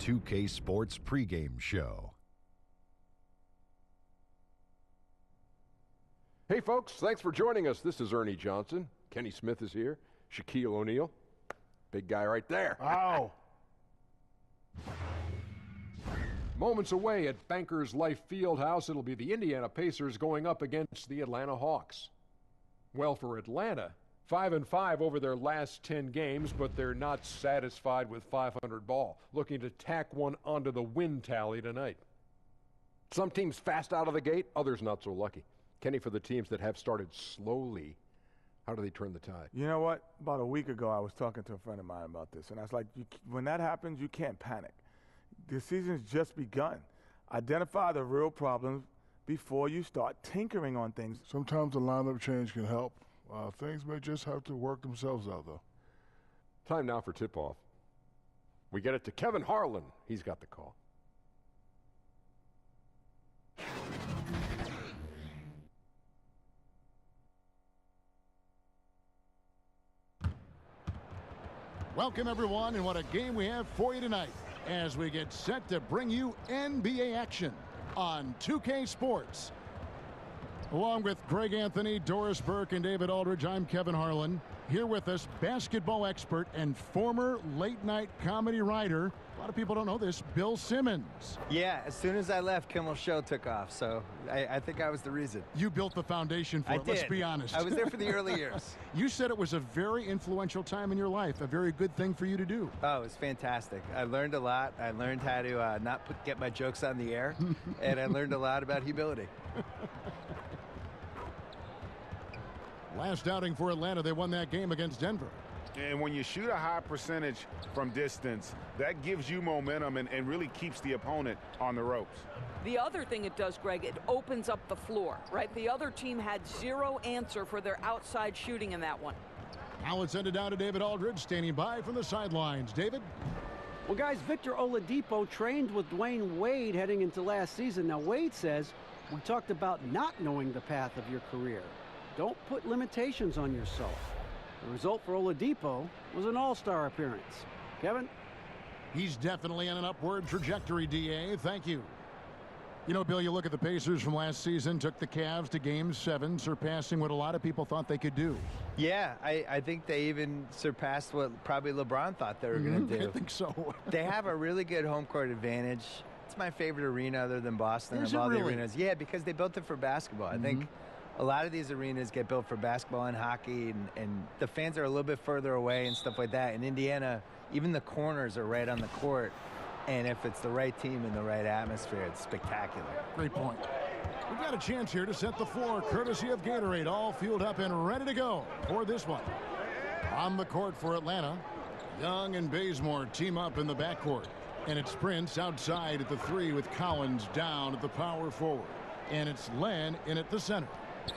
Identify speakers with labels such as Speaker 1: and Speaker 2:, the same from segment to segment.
Speaker 1: 2K Sports pregame show.
Speaker 2: Hey folks, thanks for joining us. This is Ernie Johnson. Kenny Smith is here. Shaquille O'Neal. Big guy right there.
Speaker 3: Ow!
Speaker 2: Moments away at Bankers Life Fieldhouse, it'll be the Indiana Pacers going up against the Atlanta Hawks. Well, for Atlanta, 5-5 over their last 10 games, but they're not satisfied with 500 ball, looking to tack one onto the win tally tonight. Some teams fast out of the gate, others not so lucky. Kenny, for the teams that have started slowly, how do they turn the tide?
Speaker 3: You know what? About a week ago, I was talking to a friend of mine about this, and I was like, when that happens, you can't panic. The season's just begun. Identify the real problems before you start tinkering on things.
Speaker 4: Sometimes a lineup change can help. Things may just have to work themselves out, though.
Speaker 2: Time now for tip-off. We get it to Kevin Harlan. He's got the call.
Speaker 5: Welcome, everyone, and what a game we have for you tonight as we get set to bring you NBA action on 2K Sports. Along with Greg Anthony, Doris Burke, and David Aldridge, I'm Kevin Harlan. Here with us, basketball expert and former late-night comedy writer, a lot of people don't know this, Bill Simmons.
Speaker 6: Yeah, as soon as I left, Kimmel's show took off, so I think I was the reason.
Speaker 5: You built the foundation for it, let's be honest.
Speaker 6: I was there for the early years.
Speaker 5: You said it was a very influential time in your life, a very good thing for you to do.
Speaker 6: Oh, it was fantastic. I learned a lot. I learned how to not get my jokes on the air, and I learned a lot about humility.
Speaker 5: Last outing for Atlanta, they won that game against Denver.
Speaker 7: And when you shoot a high percentage from distance, that gives you momentum and really keeps the opponent on the ropes.
Speaker 8: The other thing it does, Greg, it opens up the floor, right? The other team had zero answer for their outside shooting in that one.
Speaker 5: Now let's send it down to David Aldridge, standing by from the sidelines. David?
Speaker 9: Well, guys, Victor Oladipo trained with Dwayne Wade heading into last season. Now, Wade says, we talked about not knowing the path of your career. Don't put limitations on yourself. The result for Oladipo was an all-star appearance. Kevin?
Speaker 5: He's definitely on an upward trajectory, DA. Thank you. You know, Bill, you look at the Pacers from last season, took the Cavs to Game 7, surpassing what a lot of people thought they could do.
Speaker 6: Yeah, I think they even surpassed what probably LeBron thought they were going to do.
Speaker 5: I think so.
Speaker 6: They have a really good home court advantage. It's my favorite arena other than Boston
Speaker 5: Is
Speaker 6: of all
Speaker 5: it really?
Speaker 6: the arenas. Yeah, because they built it for basketball. I think a lot of these arenas get built for basketball and hockey, and the fans are a little bit further away and stuff like that. In Indiana, even the corners are right on the court, and if it's the right team in the right atmosphere, it's spectacular.
Speaker 5: Great point. We've got a chance here to set the floor, courtesy of Gatorade, all fueled up and ready to go for this one. On the court for Atlanta, Young and Bazemore team up in the backcourt, and it's Prince outside at the 3 with Collins down at the power forward, and it's Len in at the center.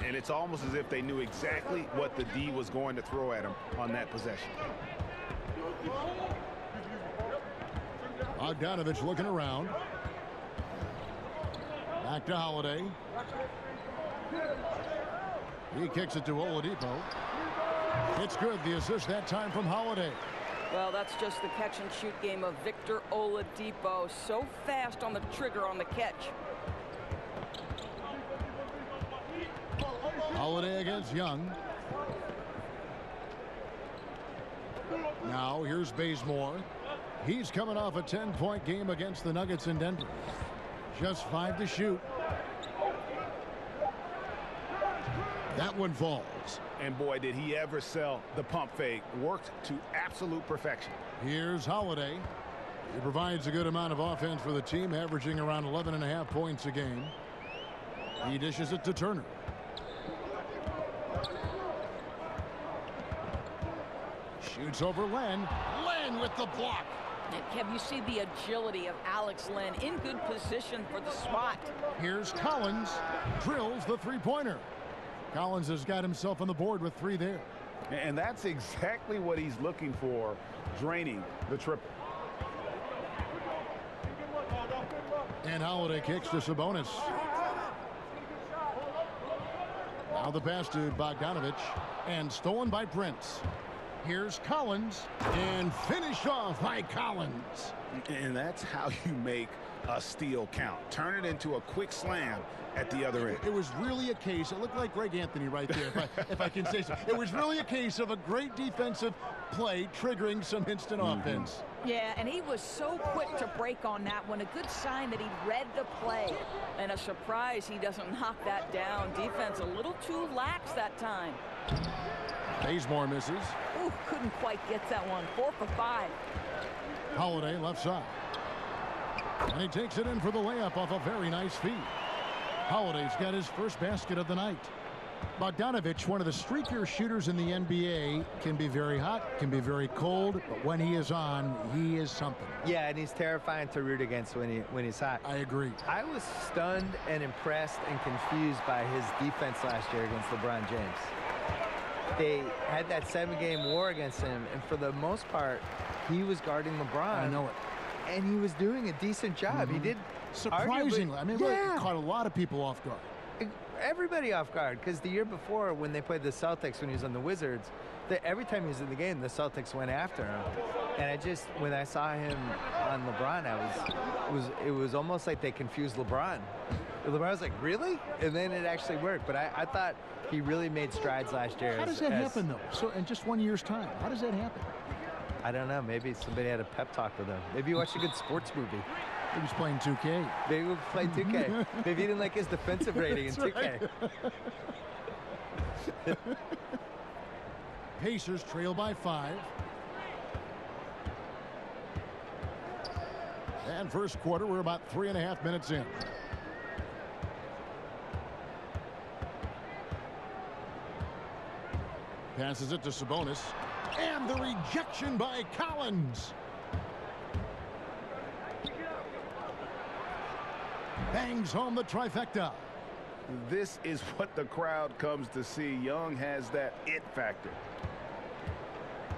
Speaker 7: And it's almost as if they knew exactly what the D was going to throw at him on that possession.
Speaker 5: Bogdanovich looking around. Back to Holiday. He kicks it to Oladipo. It's good. The assist that time from Holiday.
Speaker 8: Well, that's just the catch-and-shoot game of Victor Oladipo. So fast on the trigger on the catch.
Speaker 5: Holiday against Young. Now here's Bazemore. He's coming off a 10-point game against the Nuggets in Denver. Just 5 to shoot. That one falls.
Speaker 7: And boy, did he ever sell the pump fake. Worked to absolute perfection.
Speaker 5: Here's Holiday. He provides a good amount of offense for the team, averaging around 11.5 points a game. He dishes it to Turner. Shoots over Len. Len with the block.
Speaker 8: And Kev, you see the agility of Alex Len in good position for the spot.
Speaker 5: Here's Collins. Drills the three-pointer. Collins has got himself on the board with 3 there.
Speaker 7: And that's exactly what he's looking for, draining the triple.
Speaker 5: And Holiday kicks to Sabonis. Now the pass to Bogdanovich. And stolen by Prince. Here's Collins, and finished off by Collins.
Speaker 7: And that's how you make a steal count. Turn it into a quick slam at the other end.
Speaker 5: It was really a case, it looked like Greg Anthony right there, if I can say so. It was really a case of a great defensive play triggering some instant offense.
Speaker 8: Yeah, and he was so quick to break on that one. A good sign that he read the play. And a surprise he doesn't knock that down. Defense a little too lax that time.
Speaker 5: Bazemore misses.
Speaker 8: Ooh, couldn't quite get that one. 4 for 5.
Speaker 5: Holiday left side. And he takes it in for the layup off a very nice feed. Holiday's got his first basket of the night. Bogdanovich, one of the streakier shooters in the NBA, can be very hot, can be very cold, but when he is on, he is something.
Speaker 6: Yeah, and he's terrifying to root against when he's hot.
Speaker 5: I agree.
Speaker 6: I was stunned and impressed and confused by his defense last year against LeBron James. They had that 7-game war against him, and for the most part, he was guarding LeBron.
Speaker 5: I know it.
Speaker 6: And he was doing a decent job. He did.
Speaker 5: Surprisingly. I mean, look, it caught a lot of people off guard.
Speaker 6: Everybody off guard, because the year before when they played the Celtics when he was on the Wizards, every time he was in the game, the Celtics went after him. And when I saw him on LeBron, it was almost like they confused LeBron. LeBron was like, really? And then it actually worked. But I thought he really made strides last year.
Speaker 5: How does that happen, though? So in just 1 year's time, how does that happen?
Speaker 6: I don't know. Maybe somebody had a pep talk with him. Maybe he watched a good sports movie.
Speaker 5: He was playing 2K.
Speaker 6: Maybe he was playing 2K. Maybe he didn't like his defensive rating in 2K.
Speaker 5: Right. Pacers trail by 5. And first quarter, we're about 3.5 minutes in. Passes it to Sabonis. And the rejection by Collins. Bangs home the trifecta.
Speaker 7: This is what the crowd comes to see. Young has that it factor.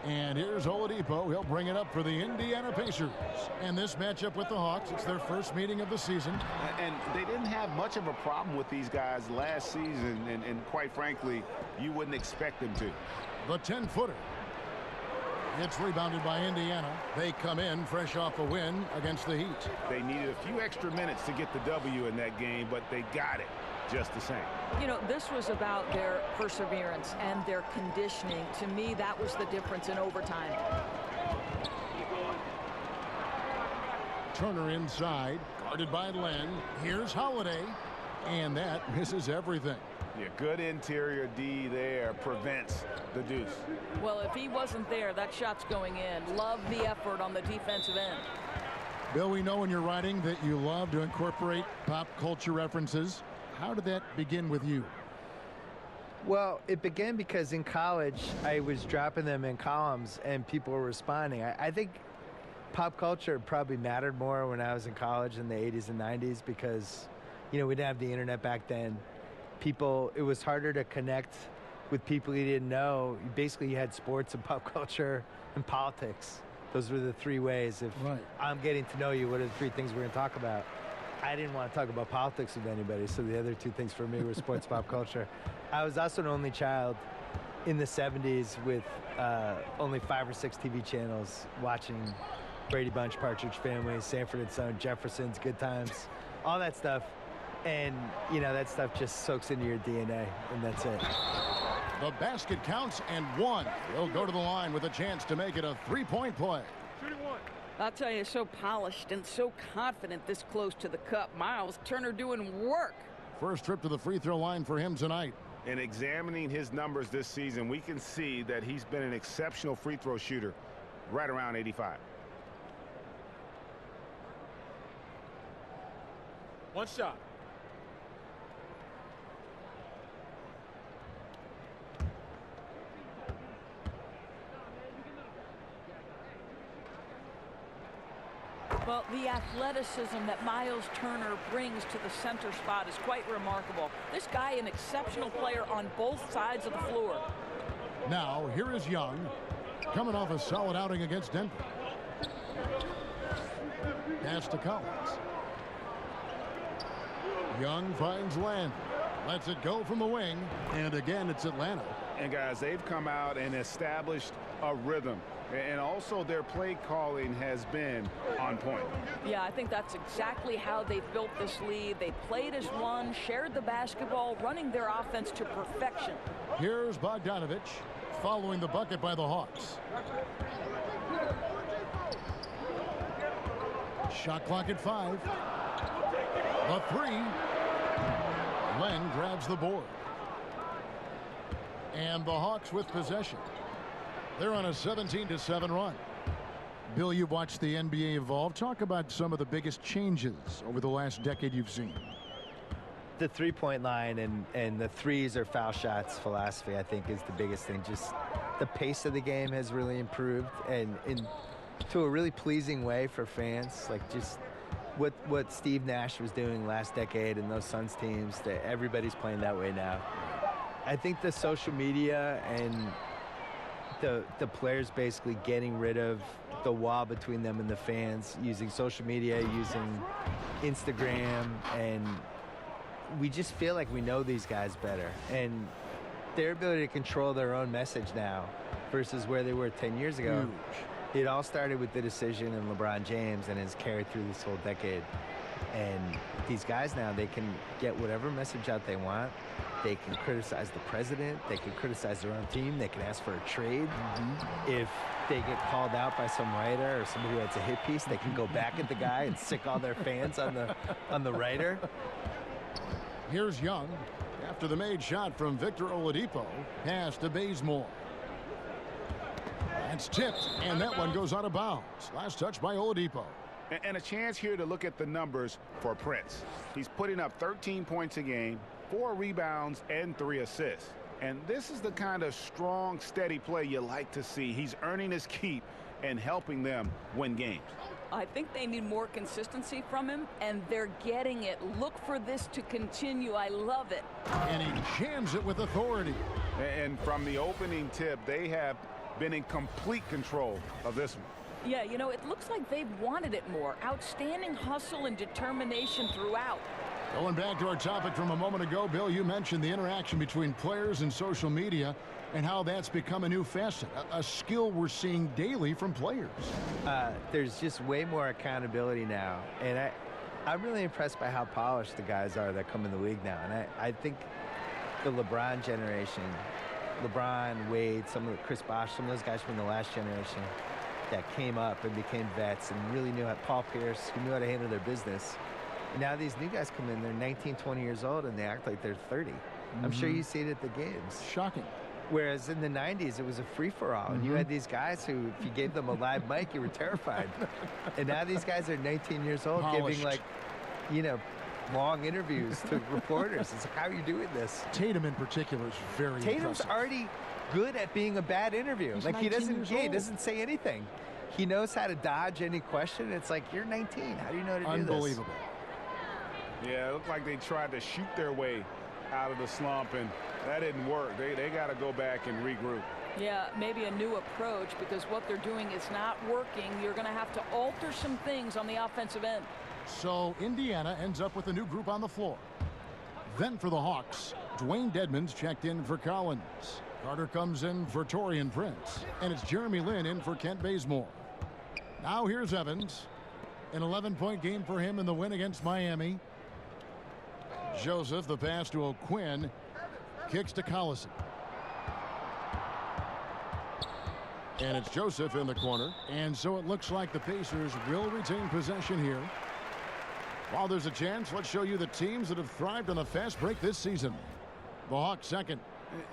Speaker 5: And here's Oladipo. He'll bring it up for the Indiana Pacers. And this matchup with the Hawks, it's their first meeting of the season.
Speaker 7: And they didn't have much of a problem with these guys last season. And quite frankly, you wouldn't expect them to.
Speaker 5: The 10-footer. It's rebounded by Indiana. They come in fresh off a win against the Heat.
Speaker 7: They needed a few extra minutes to get the W in that game, but they got it just the same.
Speaker 8: You know, this was about their perseverance and their conditioning. To me, that was the difference in overtime.
Speaker 5: Turner inside, guarded by Len. Here's Holiday, and that misses everything.
Speaker 7: Yeah, good interior D there prevents the deuce.
Speaker 8: Well, if he wasn't there, that shot's going in. Love the effort on the defensive end.
Speaker 5: Bill, we know in your writing that you love to incorporate pop culture references. How did that begin with you?
Speaker 6: Well, it began because in college, I was dropping them in columns and people were responding. I think pop culture probably mattered more when I was in college in the 80s and 90s because, you know, we didn't have the internet back then. It was harder to connect with people you didn't know. Basically, you had sports and pop culture and politics. Those were the 3 ways. If I'm getting to know you, what are the 3 things we're going to talk about? I didn't want to talk about politics with anybody, so the other 2 things for me were sports, pop culture. I was also an only child in the 70s with only 5 or 6 TV channels watching Brady Bunch, Partridge Family, Sanford and Son, Jeffersons, Good Times, all that stuff. And, you know, that stuff just soaks into your DNA, and that's it.
Speaker 5: The basket counts and 1. He'll go to the line with a chance to make it a 3-point play.
Speaker 8: I'll tell you, so polished and so confident this close to the cup. Miles Turner doing work.
Speaker 5: First trip to the free throw line for him tonight.
Speaker 7: And examining his numbers this season, we can see that he's been an exceptional free throw shooter, right around 85.
Speaker 2: One shot.
Speaker 8: Well, the athleticism that Miles Turner brings to the center spot is quite remarkable. This guy, an exceptional player on both sides of the floor.
Speaker 5: Now, here is Young, coming off a solid outing against Denver. Pass to Collins. Young finds Len. Lets it go from the wing. And again, it's Atlanta.
Speaker 7: And guys, they've come out and established a rhythm. And also their play calling has been on point.
Speaker 8: Yeah, I think that's exactly how they built this lead. They played as one, shared the basketball, running their offense to perfection.
Speaker 5: Here's Bogdanovich following the bucket by the Hawks. Shot clock at 5. A 3. Len grabs the board. And the Hawks with possession. They're on a 17-7 run. Bill, you've watched the NBA evolve. Talk about some of the biggest changes over the last decade you've seen.
Speaker 6: The three-point line and the threes or foul shots philosophy, I think, is the biggest thing. Just the pace of the game has really improved, and to a really pleasing way for fans. Like just what Steve Nash was doing last decade in those Suns teams, that everybody's playing that way now. I think the social media and the players basically getting rid of the wall between them and the fans, using social media, using Instagram, and we just feel like we know these guys better. And their ability to control their own message now versus where they were 10 years ago. Huge. It all started with the decision in LeBron James and has carried through this whole decade. And these guys now, they can get whatever message out they want. They can criticize the president. They can criticize their own team. They can ask for a trade. If they get called out by some writer or somebody who writes a hit piece, they can go back at the guy and sick all their fans on the writer.
Speaker 5: Here's Young after the made shot from Victor Oladipo. Pass to Bazemore. That's tipped, and that one goes out of bounds. Last touch by Oladipo.
Speaker 7: And a chance here to look at the numbers for Prince. He's putting up 13 points a game, 4 rebounds, and 3 assists. And this is the kind of strong, steady play you like to see. He's earning his keep and helping them win games.
Speaker 8: I think they need more consistency from him, and they're getting it. Look for this to continue. I love it.
Speaker 5: And he jams it with authority.
Speaker 7: And from the opening tip, they have been in complete control of this one.
Speaker 8: Yeah, you know, it looks like they've wanted it more. Outstanding hustle and determination throughout.
Speaker 5: Going back to our topic from a moment ago, Bill, you mentioned the interaction between players and social media and how that's become a new facet, a skill we're seeing daily from players.
Speaker 6: There's just way more accountability now. And I'm really impressed by how polished the guys are that come in the league now. And I think the LeBron generation, LeBron, Wade, Chris Bosh, some of those guys from the last generation that came up and became vets and really knew how, Paul Pierce, who knew how to handle their business. And now these new guys come in, they're 19, 20 years old, and they act like they're 30. I'm sure you see it at the games.
Speaker 5: Shocking.
Speaker 6: Whereas in the 90s, it was a free-for-all. And you had these guys who, if you gave them a live mic, you were terrified. And now these guys are 19 years old,
Speaker 5: Polished.
Speaker 6: giving, like, you know, long interviews to reporters. It's like, how are you doing this?
Speaker 5: Tatum in particular is very
Speaker 6: Tatum's
Speaker 5: impressive.
Speaker 6: already good at being a bad interview.
Speaker 5: He's
Speaker 6: like, he
Speaker 5: 19
Speaker 6: doesn't say anything. He knows how to dodge any question. It's like, you're 19. How do you know how to do this?
Speaker 5: Unbelievable.
Speaker 7: Yeah, it looked like they tried to shoot their way out of the slump, and that didn't work. They got to go back and regroup.
Speaker 8: Yeah, maybe a new approach, because what they're doing is not working. You're going to have to alter some things on the offensive end.
Speaker 5: So Indiana ends up with a new group on the floor. Then for the Hawks, Dwayne Dedmon's checked in for Collins. Carter comes in for Taurean Prince. And it's Jeremy Lin in for Kent Bazemore. Now here's Evans. An 11-point game for him in the win against Miami. Joseph, the pass to O'Quinn. Kicks to Collison. And it's Joseph in the corner. And so it looks like the Pacers will retain possession here. While there's a chance, let's show you the teams that have thrived on a fast break this season. The Hawks second.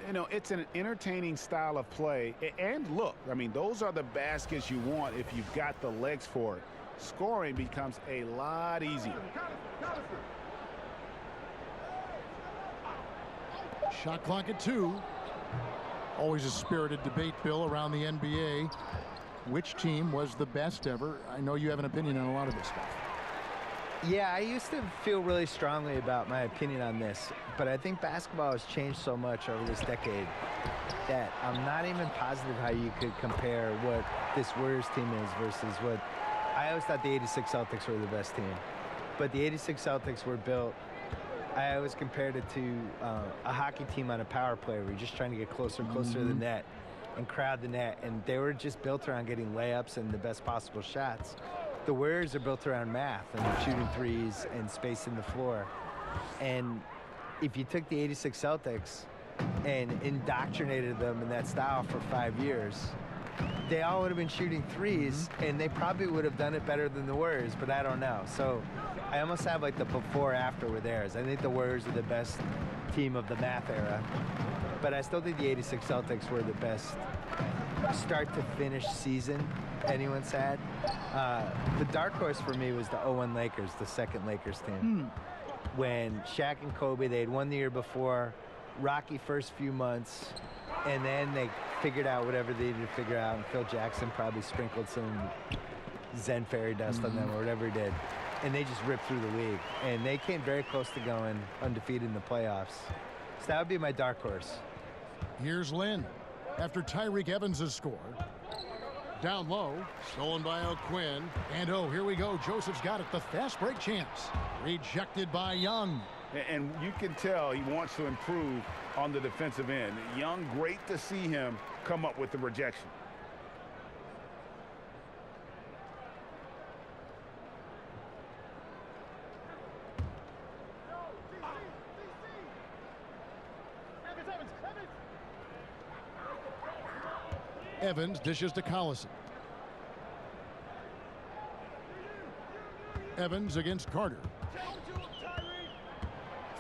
Speaker 7: You know, it's an entertaining style of play. And look, I mean, those are the baskets you want if you've got the legs for it. Scoring becomes a lot easier.
Speaker 5: Shot clock at 2. Always a spirited debate, Bill, around the NBA. Which team was the best ever? I know you have an opinion on a lot of this stuff.
Speaker 6: Yeah, I used to feel really strongly about my opinion on this, but I think basketball has changed so much over this decade that I'm not even positive how you could compare what this Warriors team is versus what... I always thought the '86 Celtics were the best team, but the '86 Celtics were built I always compared it to a hockey team on a power play where you're just trying to get closer and closer to the net and crowd the net. And they were just built around getting layups and the best possible shots. The Warriors are built around math and shooting threes and spacing the floor. And if you took the '86 Celtics and indoctrinated them in that style for 5 years, they all would have been shooting threes, and they probably would have done it better than the Warriors, but I don't know. So I almost have like the before-after with theirs. I think the Warriors are the best team of the math era, but I still think the '86 Celtics were the best start-to-finish season anyone's had. The dark horse for me was the '01 Lakers, the second Lakers team. When Shaq and Kobe, they had won the year before, rocky first few months, and then they figured out whatever they needed to figure out, and Phil Jackson probably sprinkled some Zen fairy dust on them or whatever he did, and they just ripped through the league. And they came very close to going undefeated in the playoffs. So that would be my dark horse.
Speaker 5: Here's Lynn after Tyreek Evans' score. Down low, stolen by O'Quinn. And oh, here we go. Joseph's got it. The fast break chance. Rejected by Young.
Speaker 7: And you can tell he wants to improve on the defensive end. Young, great to see him come up with the rejection.
Speaker 5: Evans dishes to Collison. Evans against Carter.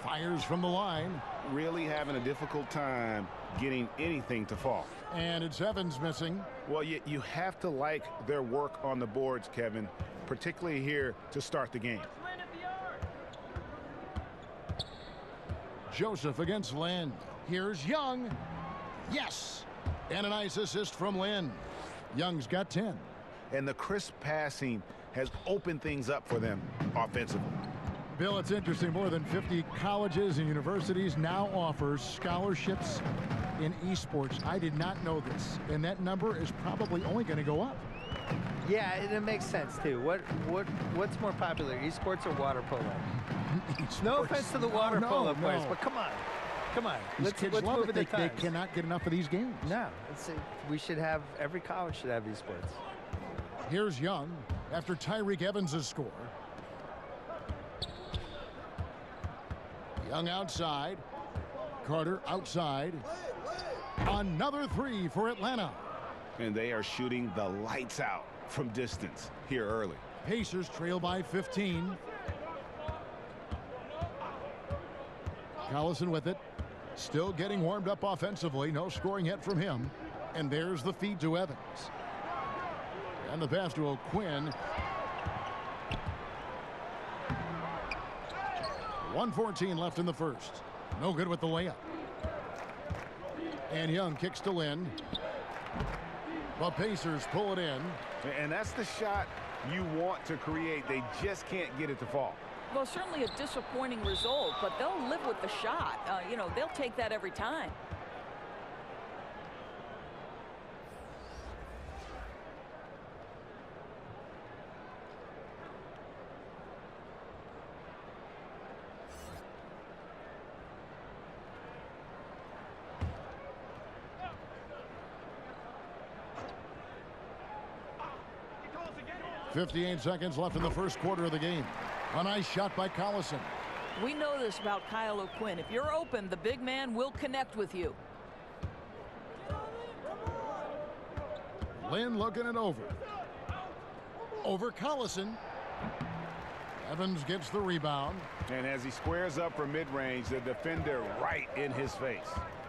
Speaker 5: Fires from the line.
Speaker 7: Really having a difficult time getting anything to fall.
Speaker 5: And it's Evans missing.
Speaker 7: Well, you have to like their work on the boards, Kevin, particularly here to start the game.
Speaker 5: Joseph against Lynn. Here's Young. Yes. And a nice assist from Lynn. Young's got 10.
Speaker 7: And the crisp passing has opened things up for them offensively.
Speaker 5: Bill, it's interesting. More than 50 colleges and universities now offers scholarships in esports. I did not know this. And that number is probably only going to go up.
Speaker 6: Yeah, it makes sense, too. What's more popular, esports or water polo? No offense to the water polo players, but come on. Come on.
Speaker 5: Let's move it. They cannot get enough of these games.
Speaker 6: No. We should have, every college should have esports.
Speaker 5: Here's Young after Tyreek Evans' score. Young outside. Carter outside. Another three for Atlanta.
Speaker 7: And they are shooting the lights out from distance here early.
Speaker 5: Pacers trail by 15. Collison with it. Still getting warmed up offensively. No scoring yet from him. And there's the feed to Evans. And the pass to O'Quinn. 1:14 left in the first. No good with the layup. And Young kicks to Lynn. The Pacers pull it in.
Speaker 7: And that's the shot you want to create. They just can't get it to fall.
Speaker 8: Well, certainly a disappointing result, but they'll live with the shot. You know, they'll take that every time.
Speaker 5: .58 seconds left in the first quarter of the game. A nice shot by Collison.
Speaker 8: We know this about Kyle O'Quinn. If you're open, the big man will connect with you.
Speaker 5: Lynn looking it over. Over Collison. Evans gets the rebound.
Speaker 7: And as he squares up for mid-range, the defender right in his face.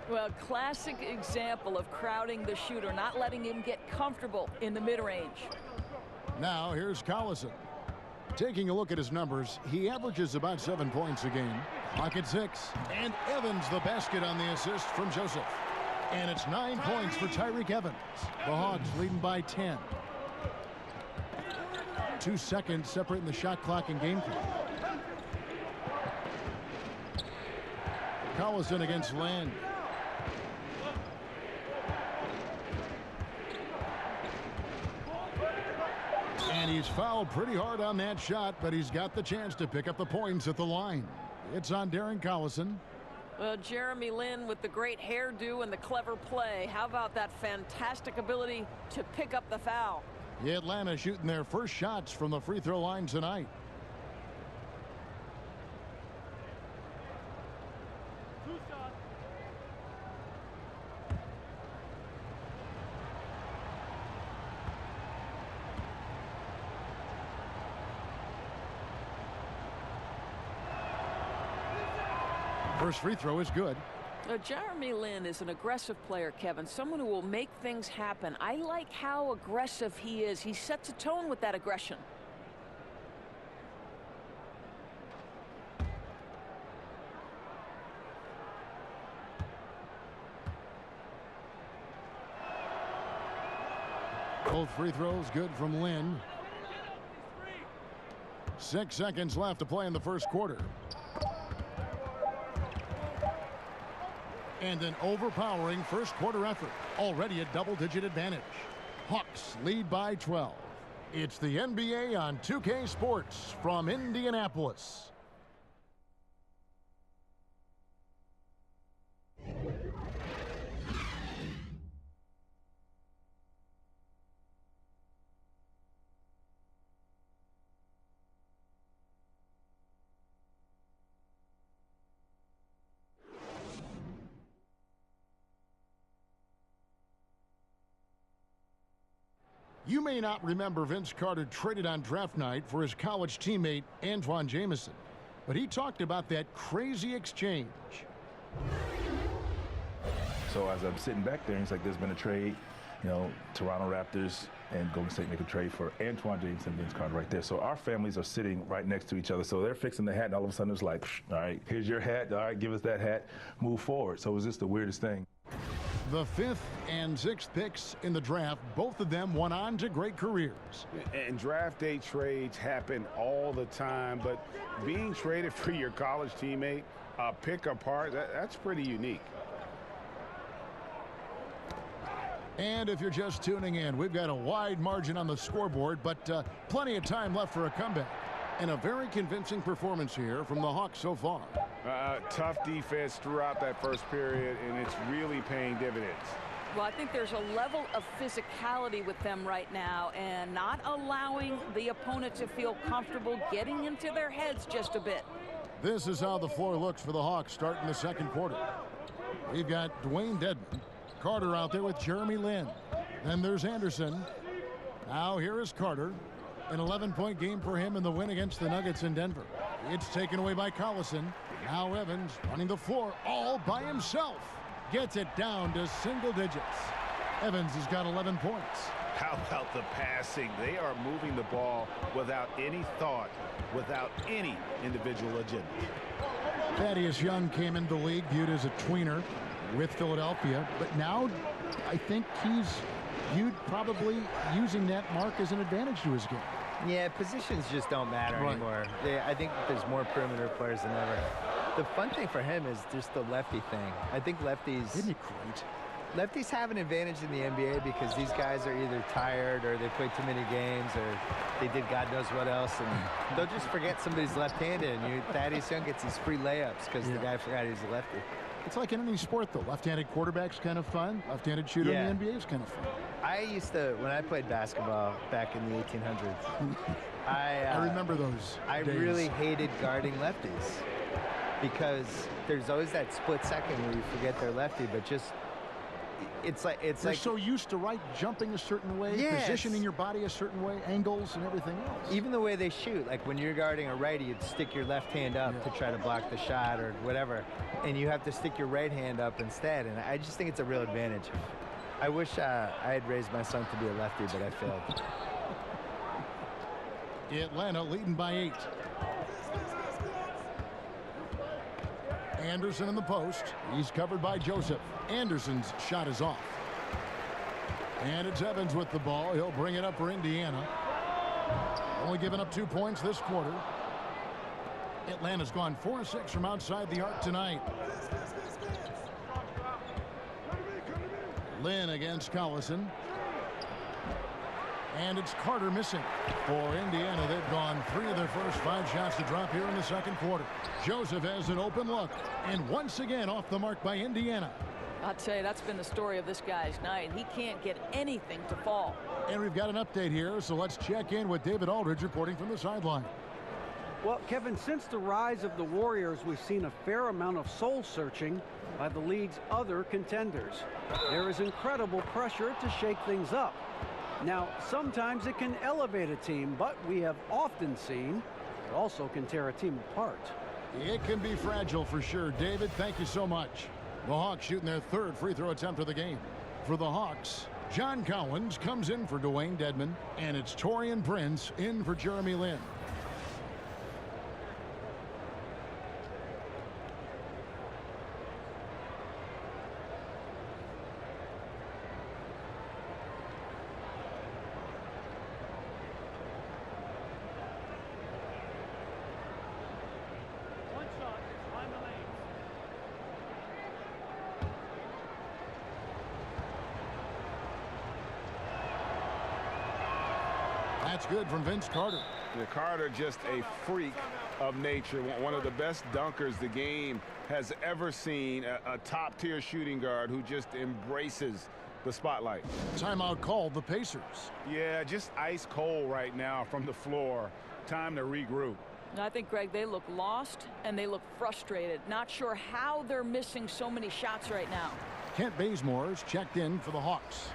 Speaker 8: Well, classic example of crowding the shooter, not letting him get comfortable in the mid-range.
Speaker 5: Now here's Collison. Taking a look at his numbers, he averages about 7 points a game. Clock at 6. And Evans the basket on the assist from Joseph. And it's 9 points for Tyreek Evans. The Hawks leading by 10. 2 seconds separating the shot clock and game clock. Collison against Land. And he's fouled pretty hard on that shot, but he's got the chance to pick up the points at the line. It's on Darren Collison.
Speaker 8: Well, Jeremy Lin with the great hairdo and the clever play. How about that fantastic ability to pick up the foul?
Speaker 5: Atlanta shooting their first shots from the free throw line tonight. First free throw is good.
Speaker 8: Jeremy Lin is an aggressive player, Kevin. Someone who will make things happen. I like how aggressive he is. He sets a tone with that aggression.
Speaker 5: Both free throws good from Lin. 6 seconds left to play in the first quarter. And an overpowering first quarter effort. Already a double-digit advantage. Hawks lead by 12. It's the NBA on 2K Sports from Indianapolis. You may not remember Vince Carter traded on draft night for his college teammate Antoine Jamison, but he talked about that crazy exchange.
Speaker 10: So as I'm sitting back there, he's like, there's been a trade, you know, Toronto Raptors and Golden State make a trade for Antoine Jamison and Vince Carter right there. So our families are sitting right next to each other. So they're fixing the hat, and all of a sudden it's like, all right, here's your hat. All right, give us that hat. Move forward. So it was just the weirdest thing.
Speaker 5: The 5th and 6th picks in the draft, both of them went on to great careers.
Speaker 7: And draft day trades happen all the time, but being traded for your college teammate, pick apart, that's pretty unique.
Speaker 5: And if you're just tuning in, we've got a wide margin on the scoreboard, but plenty of time left for a comeback. And a very convincing performance here from the Hawks so far.
Speaker 7: Tough defense throughout that first period, and it's really paying dividends.
Speaker 8: Well, I think there's a level of physicality with them right now and not allowing the opponent to feel comfortable getting into their heads just a bit.
Speaker 5: This is how the floor looks for the Hawks starting the second quarter. We've got Dwayne Dedmon, Carter out there with Jeremy Lin. Then there's Anderson. Now here is Carter. An 11-point game for him in the win against the Nuggets in Denver. It's taken away by Collison. Now Evans running the floor all by himself. Gets it down to single digits. Evans has got 11 points.
Speaker 7: How about the passing? They are moving the ball without any thought, without any individual agenda.
Speaker 5: Thaddeus Young came into the league viewed as a tweener with Philadelphia, but now I think he's viewed probably using that mark as an advantage to his game.
Speaker 6: Yeah, positions just don't matter anymore. I think there's more perimeter players than ever. The fun thing for him is just the lefty thing. I think lefties...
Speaker 5: Isn't it great?
Speaker 6: Lefties have an advantage in the NBA because these guys are either tired or they played too many games or they did God knows what else, and they'll just forget somebody's left-handed, and Thaddeus Young gets these free layups because the guy forgot he was a lefty.
Speaker 5: It's like in any sport, though. Left-handed quarterback's kind of fun. Left-handed shooter in the NBA is kind of fun.
Speaker 6: I used to, when I played basketball back in the 1800s,
Speaker 5: I remember those
Speaker 6: I
Speaker 5: days.
Speaker 6: really hated guarding lefties because there's always that split second where you forget they're lefty, but just
Speaker 5: You're so used to jumping a certain way, positioning your body a certain way, angles and everything else.
Speaker 6: Even the way they shoot, like when you're guarding a righty, you'd stick your left hand up to try to block the shot or whatever, and you have to stick your right hand up instead, and I just think it's a real advantage. I wish I had raised my son to be a lefty, but I failed.
Speaker 5: Atlanta leading by 8. Anderson in the post. He's covered by Joseph. Anderson's shot is off. And it's Evans with the ball. He'll bring it up for Indiana. Only giving up 2 points this quarter. Atlanta's gone 4-6 from outside the arc tonight. Lin against Collison. And it's Carter missing. For Indiana, they've gone 3 of their first 5 shots to drop here in the second quarter. Joseph has an open look. And once again off the mark by Indiana.
Speaker 8: I'll tell you, that's been the story of this guy's night. He can't get anything to fall.
Speaker 5: And we've got an update here, so let's check in with David Aldridge reporting from the sideline.
Speaker 9: Well, Kevin, since the rise of the Warriors, we've seen a fair amount of soul searching by the league's other contenders. There is incredible pressure to shake things up. Now, sometimes it can elevate a team, but we have often seen it also can tear a team apart.
Speaker 5: It can be fragile for sure. David, thank you so much. The Hawks shooting their 3rd free throw attempt of the game. For the Hawks, John Collins comes in for Dwayne Dedmon, and it's Taurean Prince in for Jeremy Lin. That's good from Vince Carter.
Speaker 7: Yeah, Carter just a freak of nature, one of the best dunkers the game has ever seen, a top-tier shooting guard who just embraces the spotlight.
Speaker 5: Timeout called the Pacers.
Speaker 7: Yeah, just ice cold right now from the floor. Time to regroup.
Speaker 8: I think, Greg, they look lost and they look frustrated. Not sure how they're missing so many shots right now.
Speaker 5: Kent Bazemore is checked in for the Hawks.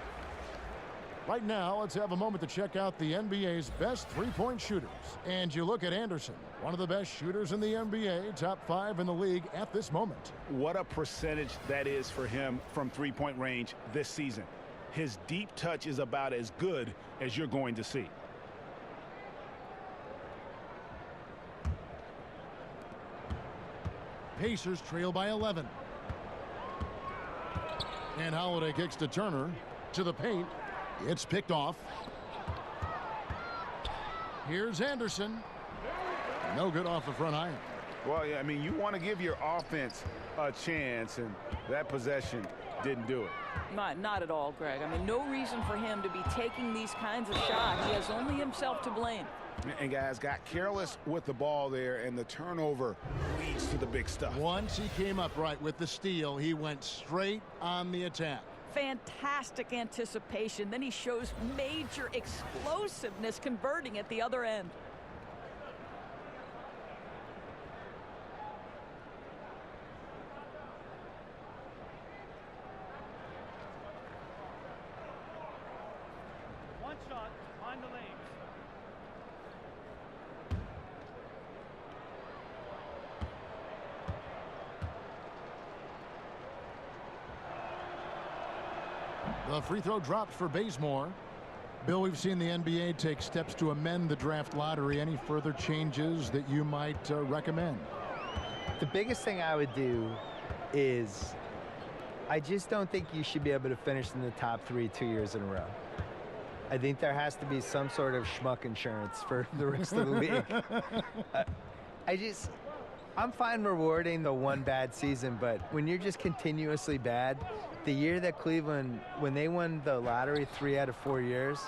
Speaker 5: Right now, let's have a moment to check out the NBA's best three-point shooters. And you look at Anderson, one of the best shooters in the NBA, top 5 in the league at this moment.
Speaker 7: What a percentage that is for him from three-point range this season. His deep touch is about as good as you're going to see.
Speaker 5: Pacers trail by 11. And Holiday kicks to Turner to the paint. It's picked off. Here's Anderson. No good off the front iron.
Speaker 7: Well, yeah, I mean, you want to give your offense a chance, and that possession didn't do it.
Speaker 8: Not at all, Greg. I mean, no reason for him to be taking these kinds of shots. He has only himself to blame.
Speaker 7: And guys got careless with the ball there, and the turnover leads to the big stuff.
Speaker 5: Once he came up right with the steal, he went straight on the attack.
Speaker 8: Fantastic anticipation. Then he shows major explosiveness converting at the other end.
Speaker 11: One shot, find the lanes.
Speaker 5: The free throw dropped for Bazemore. Bill, we've seen the NBA take steps to amend the draft lottery. Any further changes that you might recommend?
Speaker 6: The biggest thing I would do is I just don't think you should be able to finish in the top 3 2 years in a row. I think there has to be some sort of schmuck insurance for the rest of the league. I'm fine rewarding the one bad season, but when you're just continuously bad, the year that Cleveland, when they won the lottery 3 out of 4 years,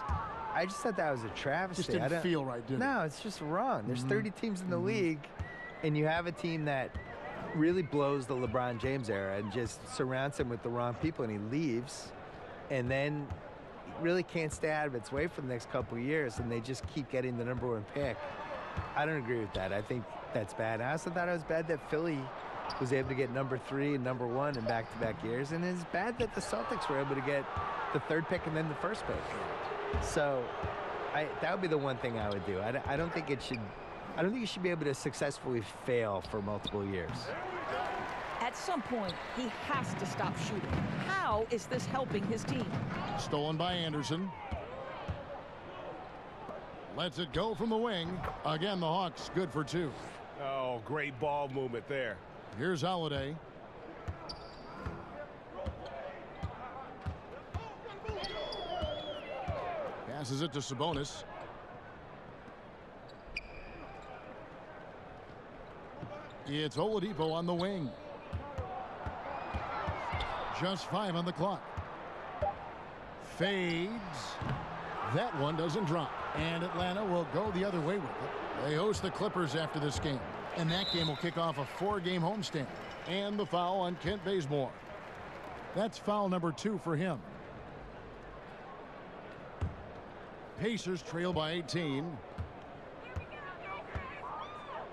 Speaker 6: I just thought that was a travesty.
Speaker 5: Just didn't feel right, did it?
Speaker 6: No, it's just wrong. There's 30 teams in the league, and you have a team that really blows the LeBron James era and just surrounds him with the wrong people, and he leaves, and then really can't stay out of its way for the next couple of years, and they just keep getting the #1 pick. I don't agree with that. I think that's bad. I also thought it was bad that Philly was able to get #3 and #1 in back-to-back years, and it's bad that the Celtics were able to get the 3rd pick and then the 1st pick. So that would be the one thing I would do. I don't think it should. I don't think you should be able to successfully fail for multiple years.
Speaker 8: At some point, he has to stop shooting. How is this helping his team?
Speaker 5: Stolen by Anderson. Lets it go from the wing. Again, the Hawks good for 2.
Speaker 7: Oh, great ball movement there.
Speaker 5: Here's Holiday. Passes it to Sabonis. It's Oladipo on the wing. Just 5 on the clock. Fades. That one doesn't drop. And Atlanta will go the other way with it. They host the Clippers after this game. And that game will kick off a 4-game homestand. And the foul on Kent Bazemore. That's foul number 2 for him. Pacers trail by 18.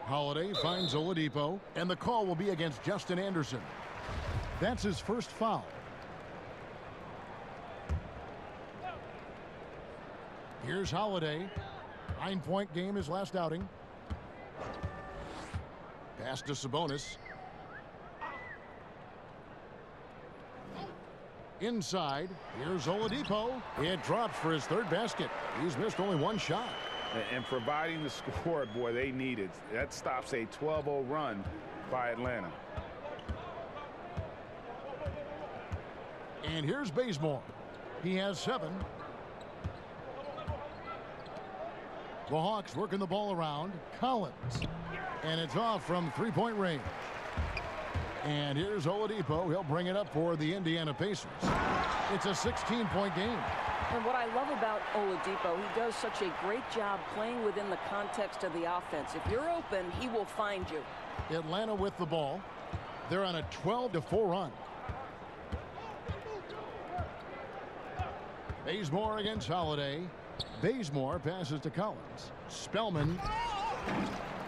Speaker 5: Holiday finds Oladipo, and the call will be against Justin Anderson. That's his first foul. Here's Holiday. 9-point game his last outing. Pass to Sabonis. Inside, here's Oladipo. It drops for his 3rd basket. He's missed only 1 shot.
Speaker 7: And providing the score, boy, they needed. That stops a 12-0 run by Atlanta.
Speaker 5: And here's Bazemore. He has 7. The Hawks working the ball around. Collins. And it's off from 3-point range. And here's Oladipo. He'll bring it up for the Indiana Pacers. It's a 16-point game.
Speaker 8: And what I love about Oladipo, he does such a great job playing within the context of the offense. If you're open, he will find you.
Speaker 5: Atlanta with the ball. They're on a 12-4 run. Bazemore against Holiday. Bazemore passes to Collins. Spellman.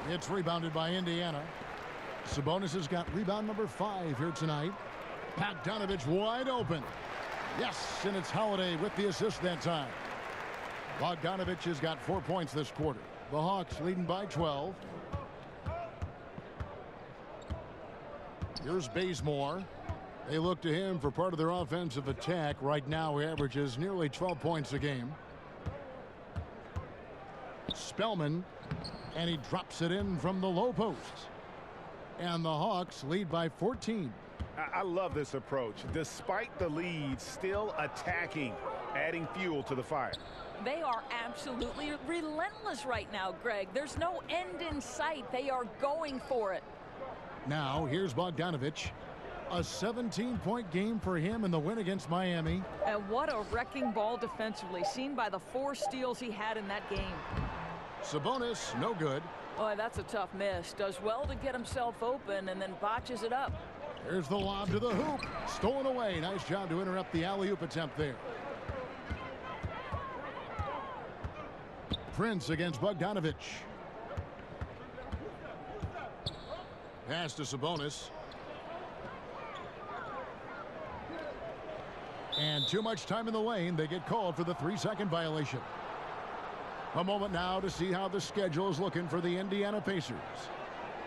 Speaker 5: It's rebounded by Indiana. Sabonis has got rebound number 5 here tonight. Bogdanovich wide open. Yes, and it's Holiday with the assist that time. Bogdanovich has got 4 points this quarter. The Hawks leading by 12. Here's Bazemore. They look to him for part of their offensive attack. Right now, he averages nearly 12 points a game. Spellman, and he drops it in from the low post. And the Hawks lead by 14.
Speaker 7: I love this approach. Despite the lead, still attacking, adding fuel to the fire.
Speaker 8: They are absolutely relentless right now, Greg. There's no end in sight. They are going for it.
Speaker 5: Now, here's Bogdanovich. A 17-point game for him in the win against Miami.
Speaker 8: And what a wrecking ball defensively, seen by the 4 steals he had in that game.
Speaker 5: Sabonis, no good.
Speaker 8: Boy, that's a tough miss. Does well to get himself open and then botches it up.
Speaker 5: Here's the lob to the hoop. Stolen away. Nice job to interrupt the alley-oop attempt there. Prince against Bogdanovich. Pass to Sabonis. And too much time in the lane. They get called for the 3-second violation. A moment now to see how the schedule is looking for the Indiana Pacers.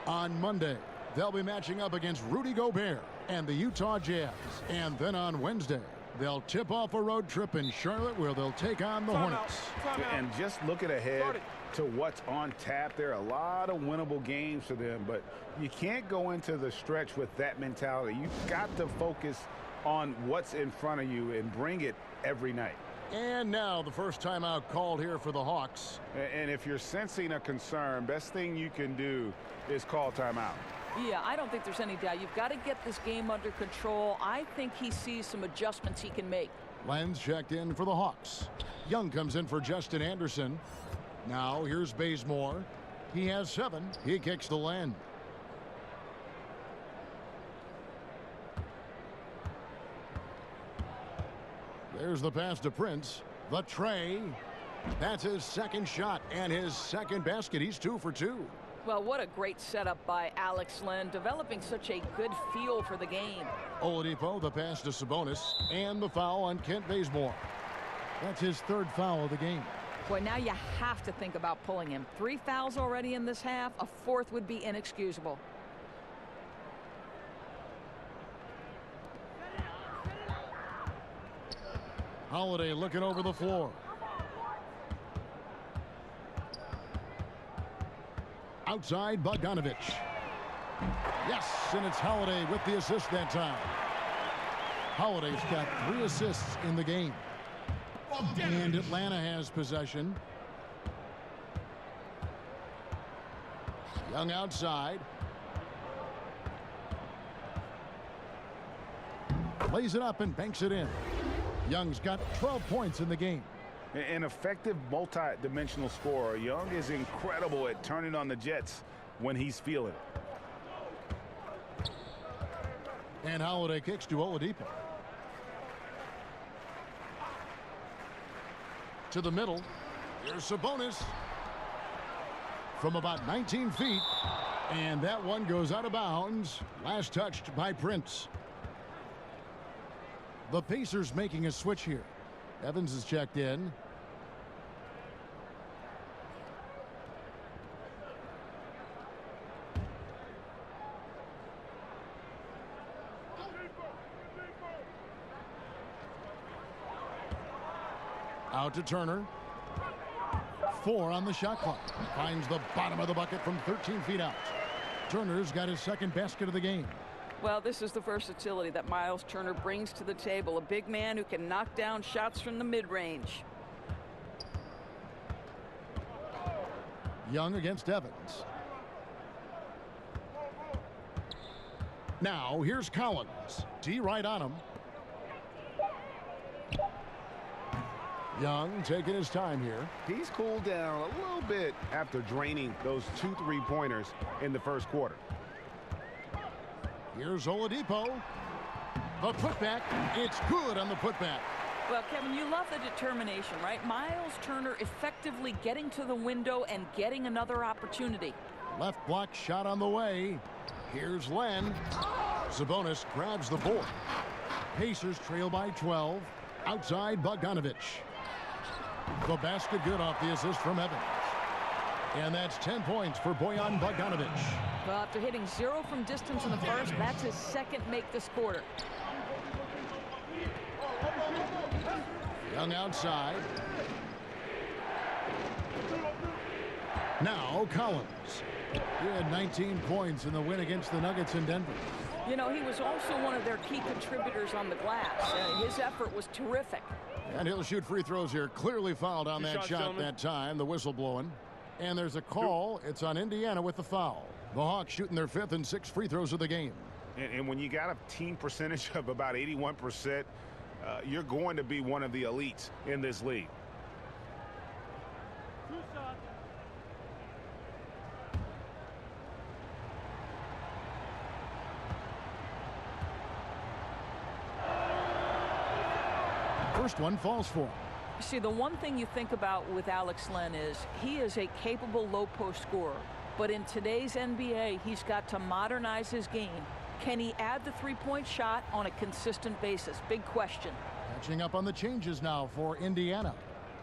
Speaker 5: On Monday, they'll be matching up against Rudy Gobert and the Utah Jazz. And then on Wednesday, they'll tip off a road trip in Charlotte where they'll take on the Hornets.
Speaker 7: And just looking ahead to what's on tap, there are a lot of winnable games for them, but you can't go into the stretch with that mentality. You've got to focus on what's in front of you and bring it every night.
Speaker 5: And now the first timeout called here for the Hawks.
Speaker 7: And if you're sensing a concern, best thing you can do is call timeout.
Speaker 8: Yeah, I don't think there's any doubt. You've got to get this game under control. I think he sees some adjustments he can make.
Speaker 5: Lenz checked in for the Hawks. Young comes in for Justin Anderson. Now here's Bazemore. He has 7. He kicks the land. There's the pass to Prince. The tray. That's his second shot and his second basket. He's 2 for 2.
Speaker 8: Well, what a great setup by Alex Len, developing such a good feel for the game.
Speaker 5: Oladipo, the pass to Sabonis, and the foul on Kent Bazemore. That's his 3rd foul of the game.
Speaker 8: Boy, now you have to think about pulling him. 3 fouls already in this half. A 4th would be inexcusable.
Speaker 5: Holiday looking over the floor. Outside, Bogdanovich. Yes, and it's Holiday with the assist that time. Holiday's got 3 assists in the game. And Atlanta has possession. Young outside. Lays it up and banks it in. Young's got 12 points in the game.
Speaker 7: An effective multi-dimensional scorer. Young is incredible at turning on the Jets when he's feeling it.
Speaker 5: And Holiday kicks to Oladipo. To the middle. Here's Sabonis. From about 19 feet. And that one goes out of bounds. Last touched by Prince. The Pacers making a switch here. Evans is checked in. Out to Turner. 4 on the shot clock. Finds the bottom of the bucket from 13 feet out. Turner's got his second basket of the game.
Speaker 8: Well, this is the versatility that Miles Turner brings to the table. A big man who can knock down shots from the mid-range.
Speaker 5: Young against Evans. Now, here's Collins. D right on him. Young taking his time here.
Speaker 7: He's cooled down a little bit after draining those 2 3-pointers in the first quarter.
Speaker 5: Here's Oladipo. The putback. It's good on the putback.
Speaker 8: Well, Kevin, you love the determination, right? Miles Turner effectively getting to the window and getting another opportunity.
Speaker 5: Left block shot on the way. Here's Len. Sabonis grabs the board. Pacers trail by 12. Outside Bogdanovich. The basket good off the assist from Evans. And that's 10 points for Bojan Bogdanovich.
Speaker 8: Well, after hitting 0 from distance in the first, that's his second make this quarter.
Speaker 5: Young outside. Now Collins. He had 19 points in the win against the Nuggets in Denver.
Speaker 8: You know, he was also one of their key contributors on the glass. His effort was terrific.
Speaker 5: And he'll shoot free throws here. Clearly fouled on that shot that time. The whistle blowing. And there's a call. It's on Indiana with the foul. The Hawks shooting their 5th and 6th free throws of the game.
Speaker 7: And when you got a team percentage of about 81%, you're going to be one of the elites in this league.
Speaker 5: First one falls for him.
Speaker 8: See, the one thing you think about with Alex Len is he is a capable low post scorer. But in today's NBA, he's got to modernize his game. Can he add the three-point shot on a consistent basis? Big question.
Speaker 5: Catching up on the changes now for Indiana.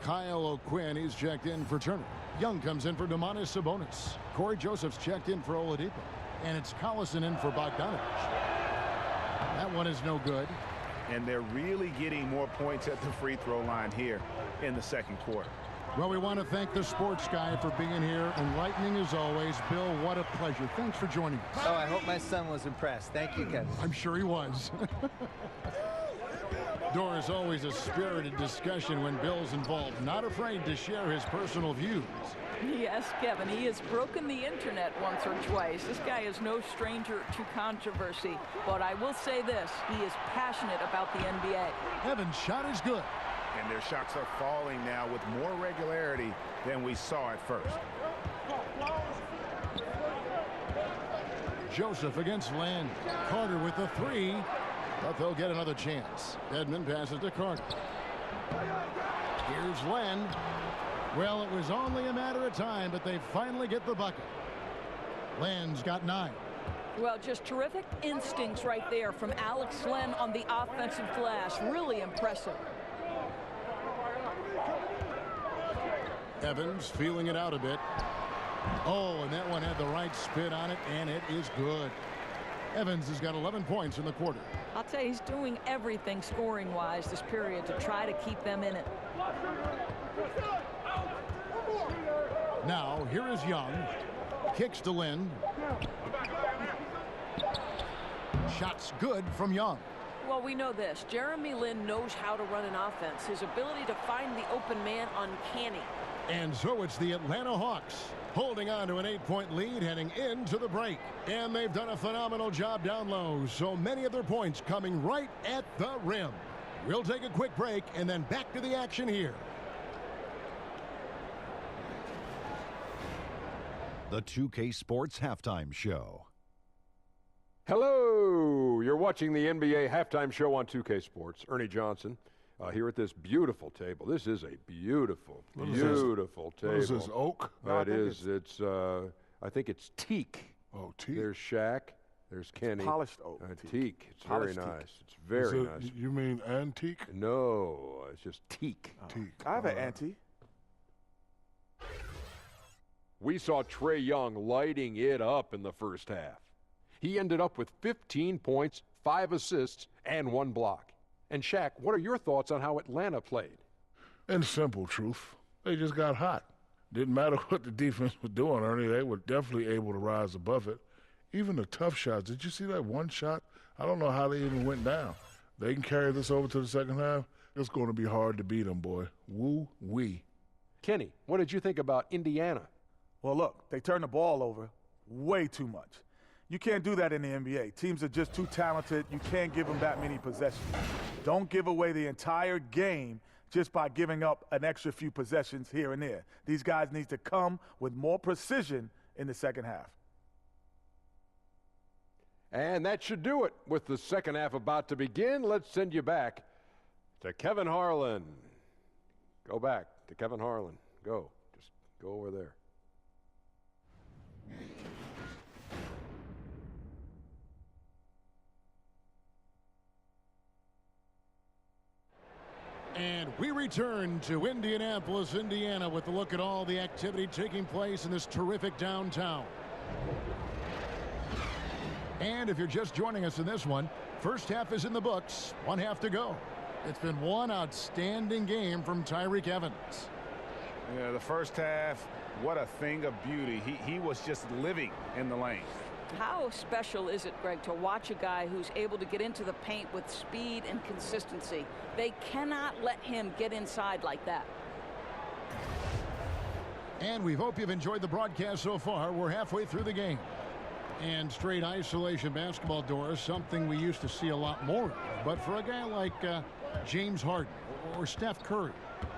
Speaker 5: Kyle O'Quinn, he's checked in for Turner. Young comes in for Domantas Sabonis. Corey Joseph's checked in for Oladipo. And it's Collison in for Bogdanovich. That one is no good.
Speaker 7: And they're really getting more points at the free throw line here in the second quarter.
Speaker 5: Well, we want to thank the sports guy for being here. Enlightening as always. Bill, what a pleasure. Thanks for joining us.
Speaker 6: Oh, I hope my son was impressed. Thank you, Kevin.
Speaker 5: I'm sure he was. Doris, always a spirited discussion when Bill's involved. Not afraid to share his personal views.
Speaker 8: Yes, Kevin, he has broken the internet once or twice. This guy is no stranger to controversy. But I will say this, he is passionate about the NBA.
Speaker 5: Evans' shot is good.
Speaker 7: And their shots are falling now with more regularity than we saw at first.
Speaker 5: Joseph against Land. Carter with the three. But they'll get another chance. Edmond passes to Carter. Here's Len. Well, it was only a matter of time, but they finally get the bucket. Len's got 9.
Speaker 8: Well, just terrific instincts right there from Alex Len on the offensive glass. Really impressive.
Speaker 5: Evans feeling it out a bit. Oh, and that one had the right spin on it, and it is good. Evans has got 11 points in the quarter.
Speaker 8: I'll tell you, he's doing everything scoring-wise this period to try to keep them in it.
Speaker 5: Now, here is Young. Kicks to Lynn. Shots good from Young.
Speaker 8: Well, we know this. Jeremy Lin knows how to run an offense. His ability to find the open man, uncanny.
Speaker 5: And so it's the Atlanta Hawks holding on to an 8-point lead heading into the break. And they've done a phenomenal job down low. So many of their points coming right at the rim. We'll take a quick break and then back to the action here.
Speaker 1: the 2K Sports Halftime Show.
Speaker 2: Hello! You're watching the NBA Halftime Show on 2K Sports. Ernie Johnson here at this beautiful table. This is a beautiful, beautiful table.
Speaker 4: What is this, oak?
Speaker 2: It is. I think it's teak.
Speaker 4: Oh, teak.
Speaker 2: There's Shaq. There's Kenny.
Speaker 3: Polished oak.
Speaker 2: Teak. It's
Speaker 3: Polished
Speaker 2: very
Speaker 3: teak.
Speaker 2: nice. It's very nice.
Speaker 4: You mean antique?
Speaker 2: No, it's just teak.
Speaker 4: Teak.
Speaker 3: I have an auntie.
Speaker 2: We saw Trae Young lighting it up in the first half. He ended up with 15 points, 5 assists, and 1 block. And Shaq, what are your thoughts on how Atlanta played?
Speaker 4: In simple truth, they just got hot. Didn't matter what the defense was doing, Ernie. They were definitely able to rise above it. Even the tough shots. Did you see that one shot? I don't know how they even went down. They can carry this over to the second half. It's going to be hard to beat them, boy. Woo-wee.
Speaker 2: Kenny, what did you think about Indiana?
Speaker 3: Well, look, they turn the ball over way too much. You can't do that in the NBA. Teams are just too talented. You can't give them that many possessions. Don't give away the entire game just by giving up an extra few possessions here and there. These guys need to come with more precision in the second half.
Speaker 2: And that should do it. With the second half about to begin, let's send you back to Kevin Harlan. Go back to Kevin Harlan. Go. Just go over there.
Speaker 5: And we return to Indianapolis, Indiana, with a look at all the activity taking place in this terrific downtown. And if you're just joining us in this one, first half is in the books, 1 half to go. It's been one outstanding game from Tyreke Evans.
Speaker 7: Yeah, the first half, what a thing of beauty. He was just living in the lane.
Speaker 8: How special is it, Greg, to watch a guy who's able to get into the paint with speed and consistency? They cannot let him get inside like that.
Speaker 5: And we hope you've enjoyed the broadcast so far. We're halfway through the game. And straight isolation basketball, Doris, something we used to see a lot more of. But for a guy like James Harden or Steph Curry,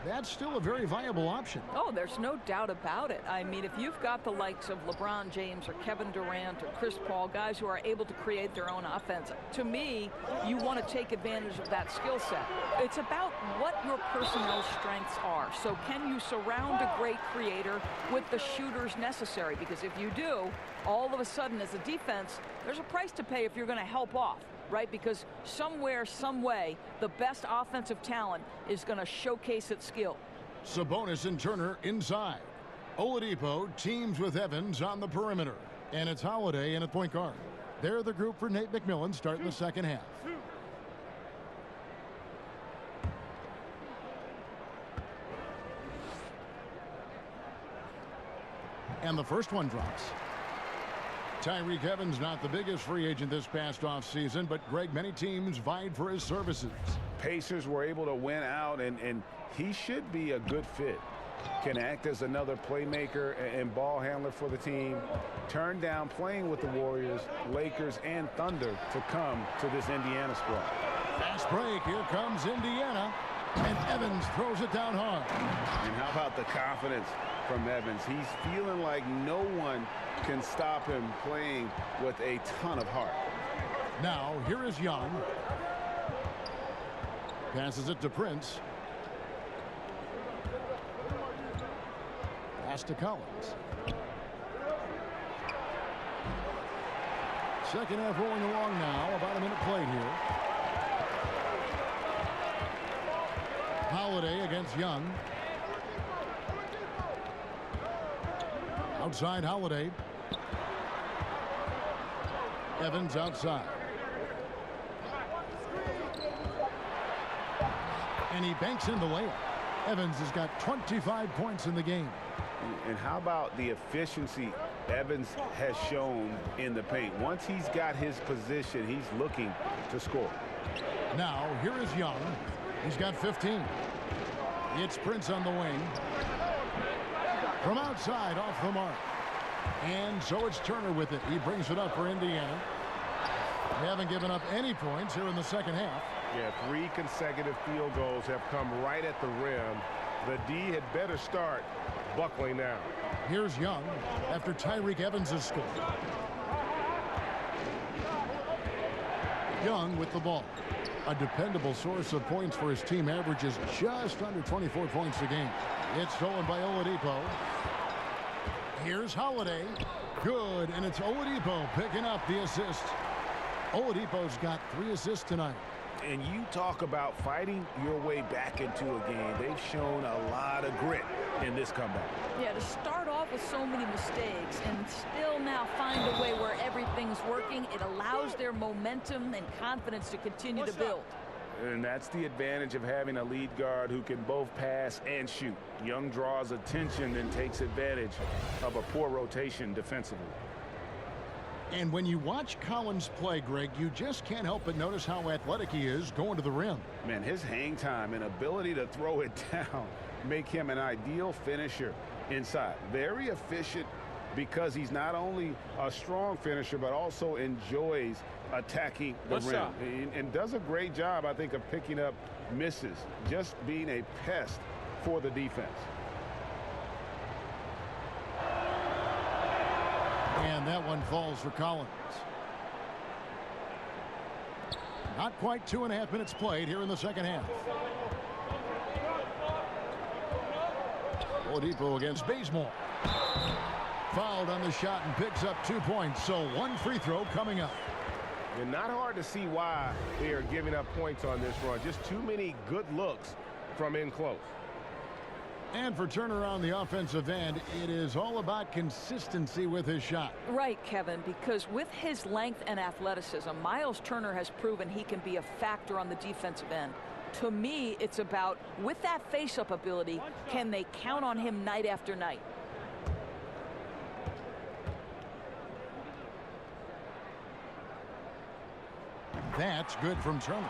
Speaker 5: that's still a very viable option.
Speaker 8: Oh, there's no doubt about it. I mean, if you've got the likes of LeBron James or Kevin Durant or Chris Paul, guys who are able to create their own offense, to me, you want to take advantage of that skill set. It's about what your personnel strengths are. So can you surround a great creator with the shooters necessary? Because if you do, all of a sudden as a defense, there's a price to pay if you're going to help off. Right? Because somewhere, some way, the best offensive talent is going to showcase its skill.
Speaker 5: Sabonis and Turner inside. Oladipo teams with Evans on the perimeter. And it's Holiday in at point guard. They're the group for Nate McMillan starting the second half. And the first one drops. Tyreke Evans not the biggest free agent this past offseason, but Greg, many teams vied for his services.
Speaker 7: Pacers were able to win out, and he should be a good fit. Can act as another playmaker and ball handler for the team. Turned down playing with the Warriors, Lakers, and Thunder to come to this Indiana squad.
Speaker 5: Fast break. Here comes Indiana. And Evans throws it down hard.
Speaker 7: And how about the confidence from Evans? He's feeling like no one can stop him playing with a ton of heart.
Speaker 5: Now, here is Young. Passes it to Prince. Pass to Collins. Second half rolling along now. About a minute played here. Holiday against Young. Outside Holiday. Evans outside. And he banks in the layup. Evans has got 25 points in the game.
Speaker 7: And how about the efficiency Evans has shown in the paint? Once he's got his position, he's looking to score.
Speaker 5: Now, here is Young. He's got 15. It's Prince on the wing. From outside, off the mark. And so it's Turner with it. He brings it up for Indiana. They haven't given up any points here in the second half.
Speaker 7: Yeah, 3 consecutive field goals have come right at the rim. The D had better start
Speaker 11: buckling down.
Speaker 5: Here's Young after Tyreek Evans has scored. Young with the ball. A dependable source of points for his team, averages just under 24 points a game. It's stolen by Oladipo. Here's Holiday. Good, and it's Oladipo picking up the assist. Oladipo's got 3 assists tonight.
Speaker 7: And you talk about fighting your way back into a game. They've shown a lot of grit in this comeback.
Speaker 8: Yeah, to start off with so many mistakes and still now find a way where everything's working, it allows their momentum and confidence to continue to build.
Speaker 7: And that's the advantage of having a lead guard who can both pass and shoot. Young draws attention and takes advantage of a poor rotation defensively.
Speaker 5: And when you watch Collins play, Greg, you just can't help but notice how athletic he is going to the rim.
Speaker 7: Man, his hang time and ability to throw it down make him an ideal finisher inside. Very efficient because he's not only a strong finisher, but also enjoys attacking the rim. And does a great job, I think, of picking up misses, just being a pest for the defense.
Speaker 5: And that one falls for Collins. Not quite 2.5 minutes played here in the second half. Oladipo against Bazemore. Fouled on the shot and picks up 2 points. So 1 free throw coming up.
Speaker 11: And not hard to see why they are giving up points on this run. Just too many good looks from in close.
Speaker 5: And for Turner on the offensive end, it is all about consistency with his shot.
Speaker 8: Right, Kevin, because with his length and athleticism, Miles Turner has proven he can be a factor on the defensive end. To me, it's about, with that face-up ability, can they count on him night after night?
Speaker 5: That's good from Turner.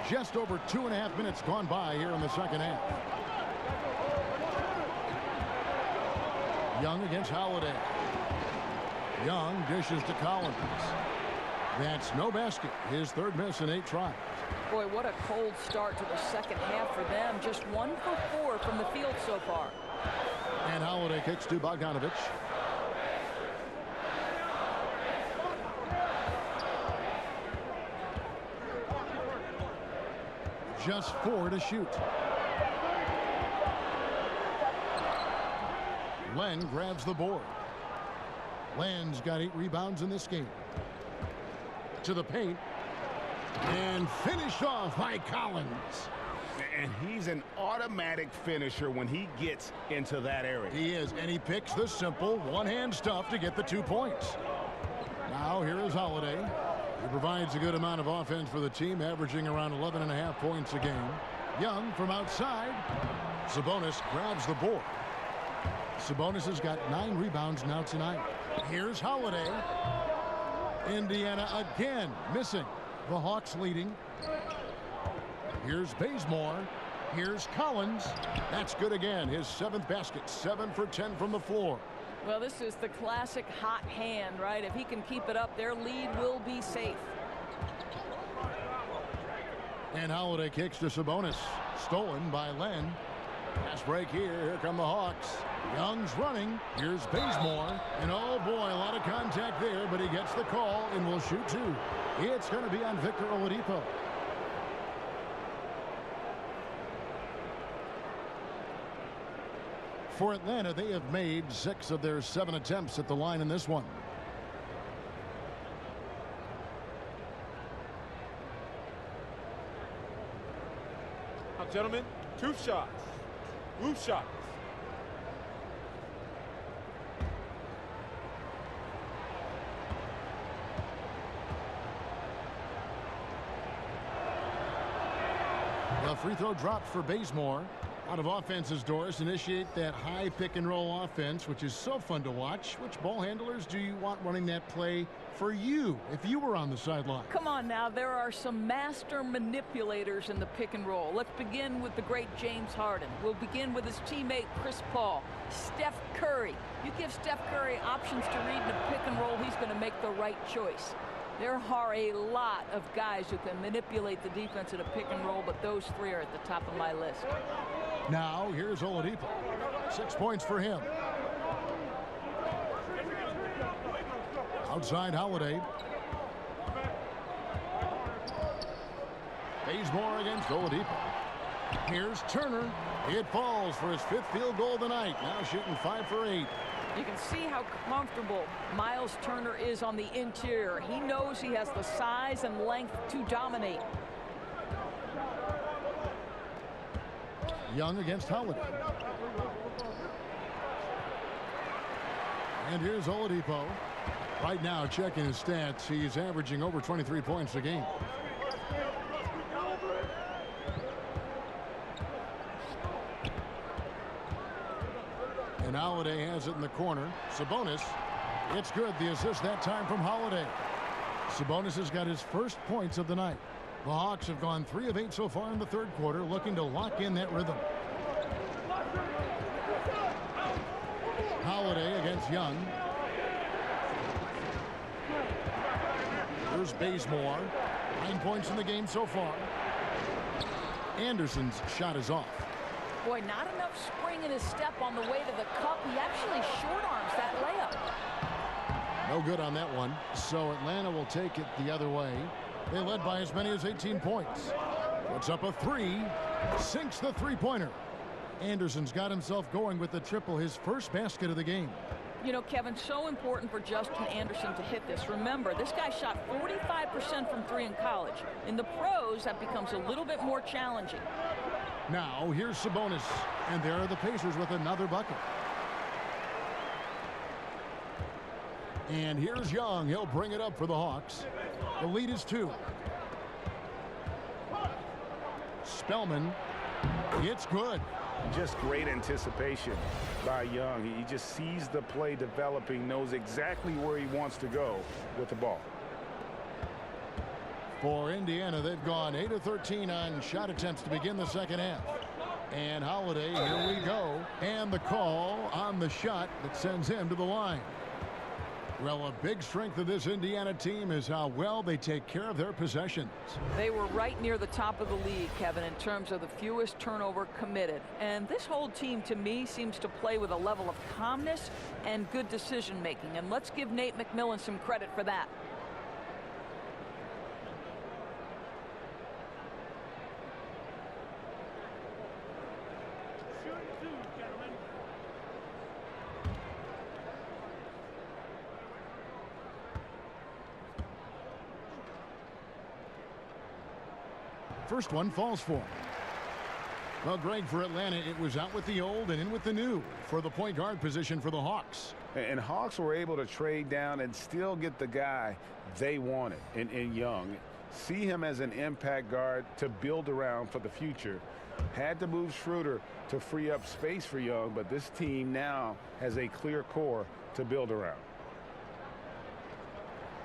Speaker 5: Just over 2.5 minutes gone by here in the second half. Young against Holiday. Young dishes to Collins. That's no basket. His 3rd miss in 8 tries.
Speaker 8: Boy, what a cold start to the second half for them. Just 1 for 4 from the field so far.
Speaker 5: And Holiday kicks to Bogdanovich. Just 4 to shoot. Len grabs the board. Len's got 8 rebounds in this game. To the paint. And finished off by Collins.
Speaker 7: And he's an automatic finisher when he gets into that area.
Speaker 5: He is, and he picks the simple one-hand stuff to get the 2 points. Now here is Holiday. He provides a good amount of offense for the team, averaging around 11.5 points a game. Young from outside. Sabonis grabs the board. Sabonis has got 9 rebounds now tonight. Here's Holiday. Indiana again missing. The Hawks leading. Here's Bazemore. Here's Collins. That's good again. His 7th basket. 7 for 10 from the floor.
Speaker 8: Well, this is the classic hot hand, right? If he can keep it up, their lead will be safe.
Speaker 5: And Holiday kicks to Sabonis. Stolen by Len. Pass break here. Here come the Hawks. Young's running. Here's Bazemore. And oh boy, a lot of contact there, but he gets the call and will shoot 2. It's going to be on Victor Oladipo. For Atlanta, they have made 6 of their 7 attempts at the line in this one.
Speaker 12: Now, gentlemen, 2 shots. Roof shots.
Speaker 5: The free throw dropped for Bazemore. Out of offenses, Doris, initiate that high pick and roll offense, which is so fun to watch. Which ball handlers do you want running that play for you if you were on the sideline?
Speaker 8: Come on now, there are some master manipulators in the pick and roll. Let's begin with the great James Harden. We'll begin with his teammate Chris Paul. Steph Curry. You give Steph Curry options to read in a pick and roll, he's going to make the right choice. There are a lot of guys who can manipulate the defense at a pick and roll, but those three are at the top of my list.
Speaker 5: Now here's Oladipo. 6 points for him. Outside Holiday. Bazemore against Oladipo. Here's Turner. It falls for his 5th field goal of the night. Now shooting 5 for 8.
Speaker 8: You can see how comfortable Miles Turner is on the interior. He knows he has the size and length to dominate.
Speaker 5: Young against Holiday. And here's Oladipo. Right now, checking his stats, he's averaging over 23 points a game. And Holiday has it in the corner. Sabonis. It's good. The assist that time from Holiday. Sabonis has got his first points of the night. The Hawks have gone 3 of 8 so far in the 3rd quarter, looking to lock in that rhythm. Holiday against Young. Here's Bazemore. 9 points in the game so far. Anderson's shot is off.
Speaker 8: Boy, not enough spring in his step on the way to the cup. He actually short arms that layup.
Speaker 5: No good on that one. So Atlanta will take it the other way. They led by as many as 18 points. Puts up a 3. Sinks the three-pointer. Anderson's got himself going with the triple, his first basket of the game.
Speaker 8: You know, Kevin, so important for Justin Anderson to hit this. Remember, this guy shot 45% from 3 in college. In the pros, that becomes a little bit more challenging.
Speaker 5: Now, here's Sabonis. And there are the Pacers with another bucket. And here's Young. He'll bring it up for the Hawks. The lead is 2. Spellman. It's good.
Speaker 7: Just great anticipation by Young. He just sees the play developing, knows exactly where he wants to go with the ball.
Speaker 5: For Indiana, they've gone 8 of 13 on shot attempts to begin the second half. And Holiday, here we go. And the call on the shot that sends him to the line. Well, a big strength of this Indiana team is how well they take care of their possessions.
Speaker 8: They were right near the top of the league, Kevin, in terms of the fewest turnover committed. And this whole team, to me, seems to play with a level of calmness and good decision-making. And let's give Nate McMillan some credit for that.
Speaker 5: First one falls for him. Well, Greg, for Atlanta, it was out with the old and in with the new for the point guard position for the Hawks.
Speaker 7: And Hawks were able to trade down and still get the guy they wanted in Young. See him as an impact guard to build around for the future. Had to move Schroeder to free up space for Young, but this team now has a clear core to build around.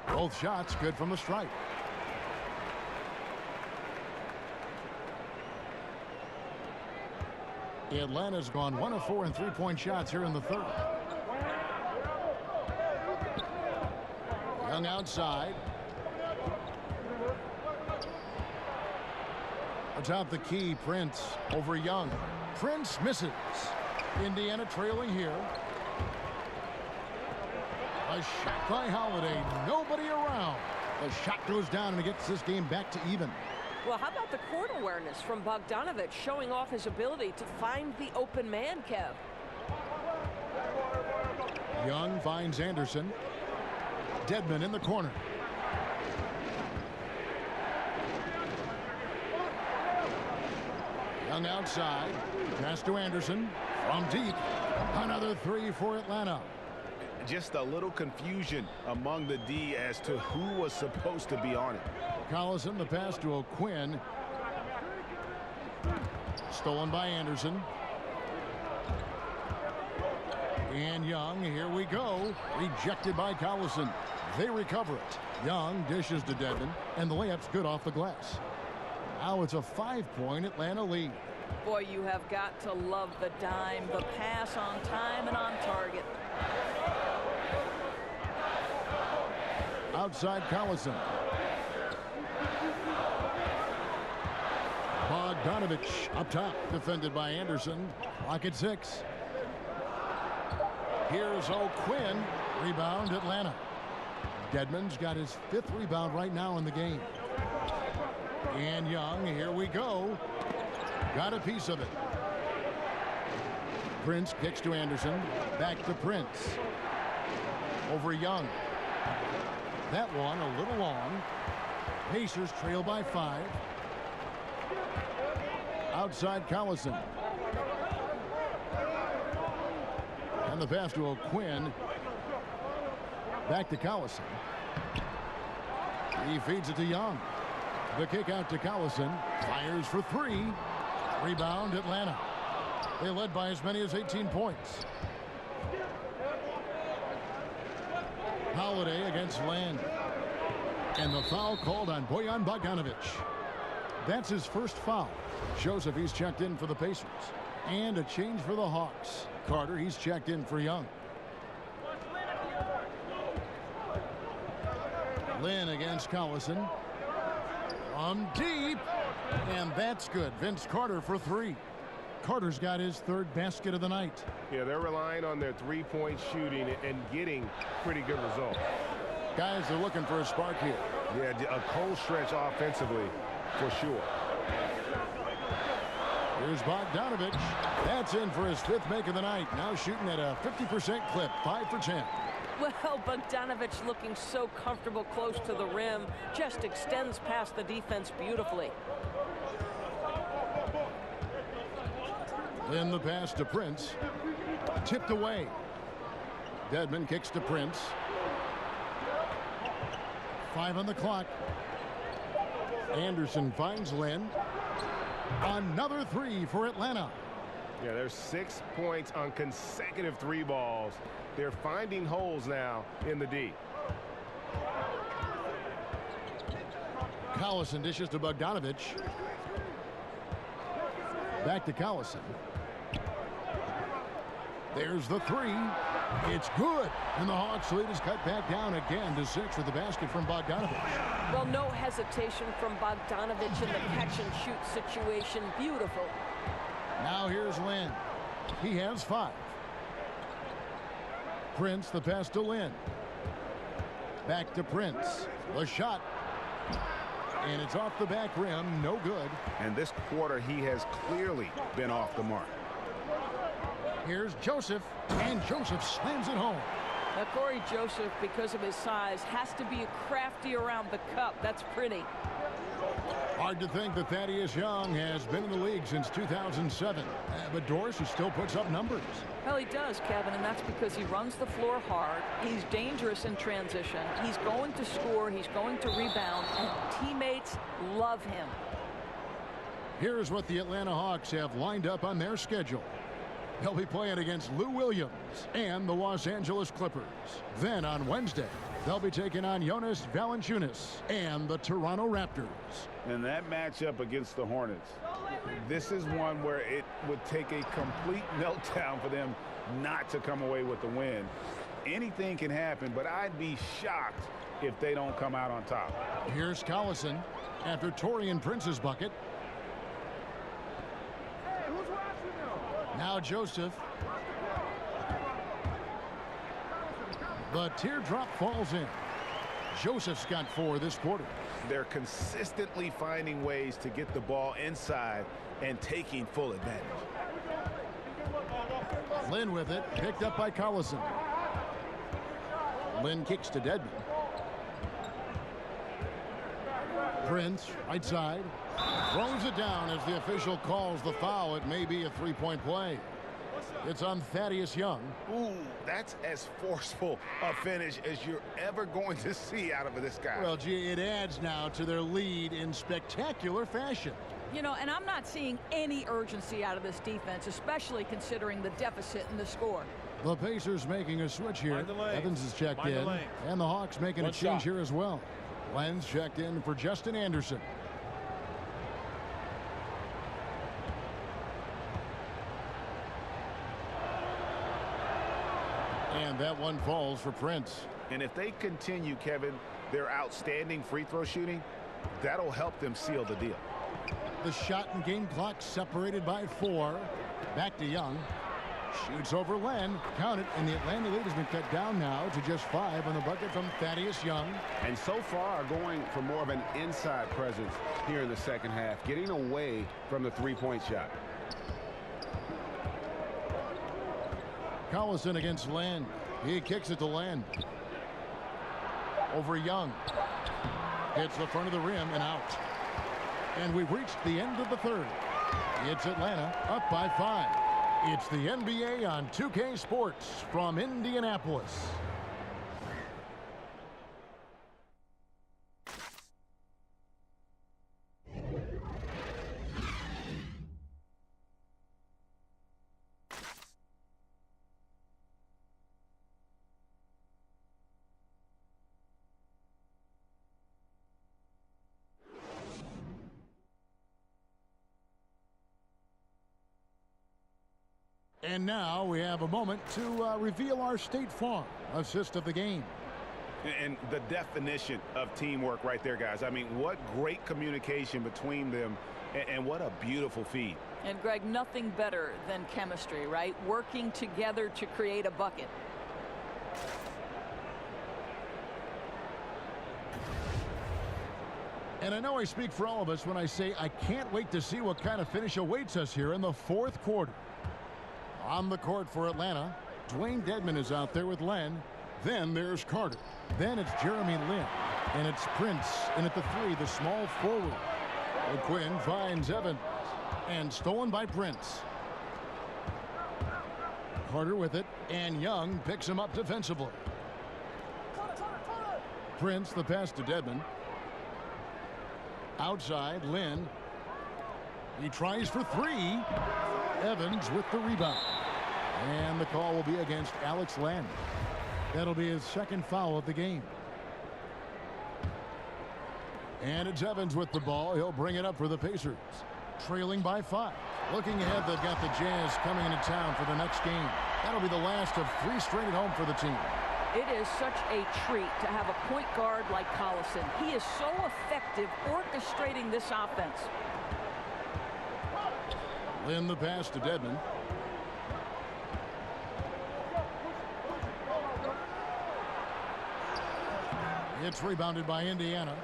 Speaker 5: Both shots good from the stripe. Atlanta's gone 1 of 4 in three-point shots here in the 3rd. Young outside. Atop the key, Prince over Young. Prince misses. Indiana trailing here. A shot by Holiday. Nobody around. The shot goes down and it gets this game back to even.
Speaker 13: Well, how about the court awareness from Bogdanovic, showing off his ability to find the open man, Kev?
Speaker 5: Young finds Anderson. Dedmon in the corner. Young outside. Pass to Anderson. From deep. Another 3 for Atlanta.
Speaker 7: Just a little confusion among the D as to who was supposed to be on it.
Speaker 5: Collison, the pass to O'Quinn. Stolen by Anderson. And Young, here we go. Rejected by Collison. They recover it. Young dishes to Dedmon, and the layup's good off the glass. Now it's a 5-point Atlanta lead.
Speaker 8: Boy, you have got to love the dime, the pass on time and on target.
Speaker 5: Outside Collison. Bogdanovich up top, defended by Anderson. Clock at 6. Here's O'Quinn. Rebound, Atlanta. Dedmon's got his 5th rebound right now in the game. And Young, here we go. Got a piece of it. Prince kicks to Anderson. Back to Prince. Over Young. That one a little long. Pacers trail by 5. Outside Collison. And the pass to O'Quinn. Back to Collison. He feeds it to Young. The kick out to Collison. Fires for 3. Rebound, Atlanta. They led by as many as 18 points. Holiday against Land. And the foul called on Bojan Bogdanovic. That's his first foul. Shows if he's checked in for the Pacers. And a change for the Hawks. Carter, he's checked in for Young. Lynn against Collison. From deep. And that's good. Vince Carter for 3. Carter's got his 3rd basket of the night.
Speaker 11: Yeah, they're relying on their three-point shooting and getting pretty good results.
Speaker 5: Guys are looking for a spark here.
Speaker 11: Yeah, a cold stretch offensively for sure.
Speaker 5: Here's Bogdanovich. That's in for his 5th make of the night. Now shooting at a 50% clip, 5 for 10.
Speaker 13: Well, Bogdanovich looking so comfortable close to the rim. Just extends past the defense beautifully.
Speaker 5: Then the pass to Prince. Tipped away. Dedmon kicks to Prince. 5 on the clock. Anderson finds Lynn. Another 3 for Atlanta.
Speaker 11: Yeah, there's 6 points on consecutive 3 balls. They're finding holes now in the D.
Speaker 5: Collison dishes to Bogdanovich. Back to Collison. There's the 3. It's good. And the Hawks lead is cut back down again to 6 with the basket from Bogdanovich.
Speaker 13: Well, no hesitation from Bogdanovich in the catch-and-shoot situation. Beautiful.
Speaker 5: Now here's Lynn. He has 5. Prince, the pass to Lynn. Back to Prince. The shot. And it's off the back rim. No good.
Speaker 7: And this quarter, he has clearly been off the mark.
Speaker 5: Here's Joseph. And Joseph slams it home.
Speaker 8: Now, Corey Joseph, because of his size, has to be crafty around the cup. That's pretty.
Speaker 5: Hard to think that Thaddeus Young has been in the league since 2007. But Doris, he still puts up numbers.
Speaker 8: Well, he does, Kevin, and that's because he runs the floor hard. He's dangerous in transition. He's going to score. He's going to rebound. And teammates love him.
Speaker 5: Here's what the Atlanta Hawks have lined up on their schedule. They'll be playing against Lou Williams and the Los Angeles Clippers. Then on Wednesday, they'll be taking on Jonas Valanciunas and the Toronto Raptors.
Speaker 7: And that matchup against the Hornets, this is one where it would take a complete meltdown for them not to come away with the win. Anything can happen, but I'd be shocked if they don't come out on top.
Speaker 5: Here's Collison after Taurean Prince's bucket. Now Joseph. The teardrop falls in. Joseph's got 4 this quarter.
Speaker 7: They're consistently finding ways to get the ball inside and taking full advantage.
Speaker 5: Lynn with it, picked up by Collison. Lynn kicks to Dedmon. Prince, right side. Throws it down as the official calls the foul. It may be a 3-point play. It's on Thaddeus Young.
Speaker 7: Ooh, that's as forceful a finish as you're ever going to see out of this guy.
Speaker 5: Well, gee, it adds now to their lead in spectacular fashion.
Speaker 8: You know, and I'm not seeing any urgency out of this defense, especially considering the deficit in the score.
Speaker 5: The Pacers making a switch here. Evans is checked in. And the Hawks making a change here as well. Lenz checked in for Justin Anderson. And that one falls for Prince.
Speaker 7: And if they continue, Kevin, their outstanding free throw shooting, that'll help them seal the deal.
Speaker 5: The shot and game clock separated by 4. Back to Young. Shoots over Len. Count it, and the Atlanta lead has been cut down now to just 5 on the bucket from Thaddeus Young.
Speaker 7: And so far, going for more of an inside presence here in the second half, getting away from the three-point shot.
Speaker 5: Collison against Len. He kicks it to Len. Over Young. Hits the front of the rim and out. And we've reached the end of the third. It's Atlanta up by 5. It's the NBA on 2K Sports from Indianapolis. And now we have a moment to reveal our State Farm assist of the game.
Speaker 7: And the definition of teamwork right there, guys. I mean, what great communication between them, and what a beautiful feed.
Speaker 8: And, Greg, nothing better than chemistry, right? Working together to create a bucket.
Speaker 5: And I know I speak for all of us when I say I can't wait to see what kind of finish awaits us here in the fourth quarter. On the court for Atlanta, Dwayne Dedmon is out there with Len. Then there's Carter. Then it's Jeremy Lin. And it's Prince. And at the 3, the small forward. O'Quinn finds Evans. And stolen by Prince. Carter with it. And Young picks him up defensively. Prince, the pass to Dedmon. Outside, Lin. He tries for 3. Evans with the rebound. And the call will be against Alex Len. That'll be his second foul of the game. And it's Evans with the ball. He'll bring it up for the Pacers. Trailing by 5. Looking ahead, they've got the Jazz coming into town for the next game. That'll be the last of 3 straight at home for the team.
Speaker 8: It is such a treat to have a point guard like Collison. He is so effective orchestrating this offense.
Speaker 5: Lin the pass to Dedmon. It's rebounded by Indiana.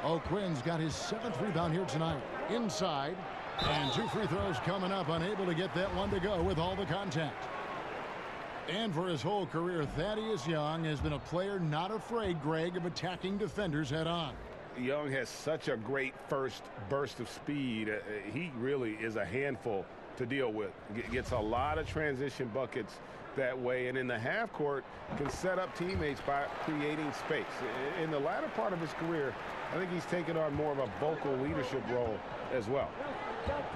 Speaker 5: O'Quinn's got his 7th rebound here tonight. Inside. And 2 free throws coming up. Unable to get that one to go with all the contact. And for his whole career, Thaddeus Young has been a player not afraid, Greg, of attacking defenders head on.
Speaker 7: Young has such a great first burst of speed. He really is a handful to deal with. Gets a lot of transition buckets that way, and in the half court can set up teammates by creating space. In the latter part of his career, I think he's taken on more of a vocal leadership role as well.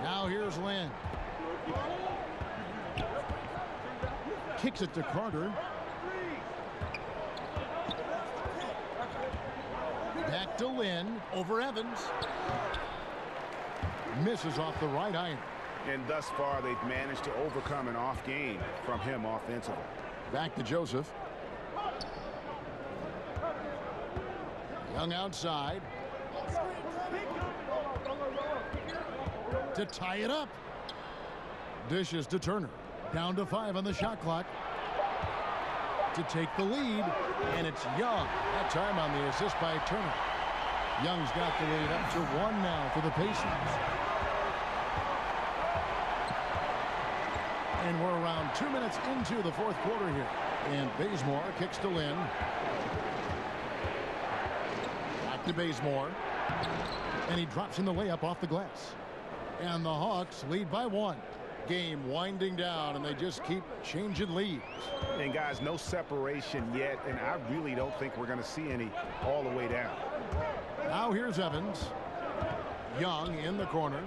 Speaker 5: Now here's Lin. Kicks it to Carter. Back to Lin over Evans. Misses off the right iron.
Speaker 7: And thus far, they've managed to overcome an off game from him offensively.
Speaker 5: Back to Joseph. Young outside. To tie it up. Dishes to Turner. Down to 5 on the shot clock. To take the lead. And it's Young. That time on the assist by Turner. Young's got the lead up to 1 now for the Pacers. And we're around 2 minutes into the fourth quarter here. And Bazemore kicks to Lin. Back to Bazemore. And he drops in the layup off the glass. And the Hawks lead by 1. Game winding down, and they just keep changing leads.
Speaker 7: And guys, no separation yet, and I really don't think we're going to see any all the way down.
Speaker 5: Now here's Evans. Young in the corner.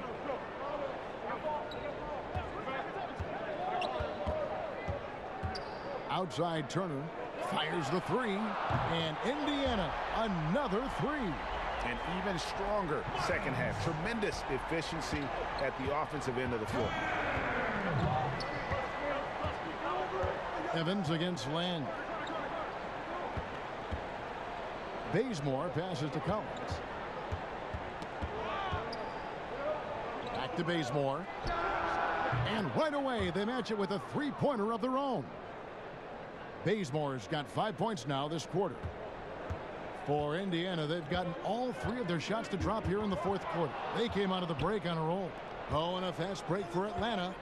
Speaker 5: Outside Turner fires the 3, and Indiana another 3.
Speaker 7: An even stronger second half. Tremendous efficiency at the offensive end of the floor. Evans
Speaker 5: against Land. Bazemore passes to Collins. Back to Bazemore. And right away, they match it with a three-pointer of their own. Bazemore's got 5 points now this quarter. For Indiana, they've gotten all 3 of their shots to drop here in the fourth quarter. They came out of the break on a roll. Oh, and a fast break for Atlanta.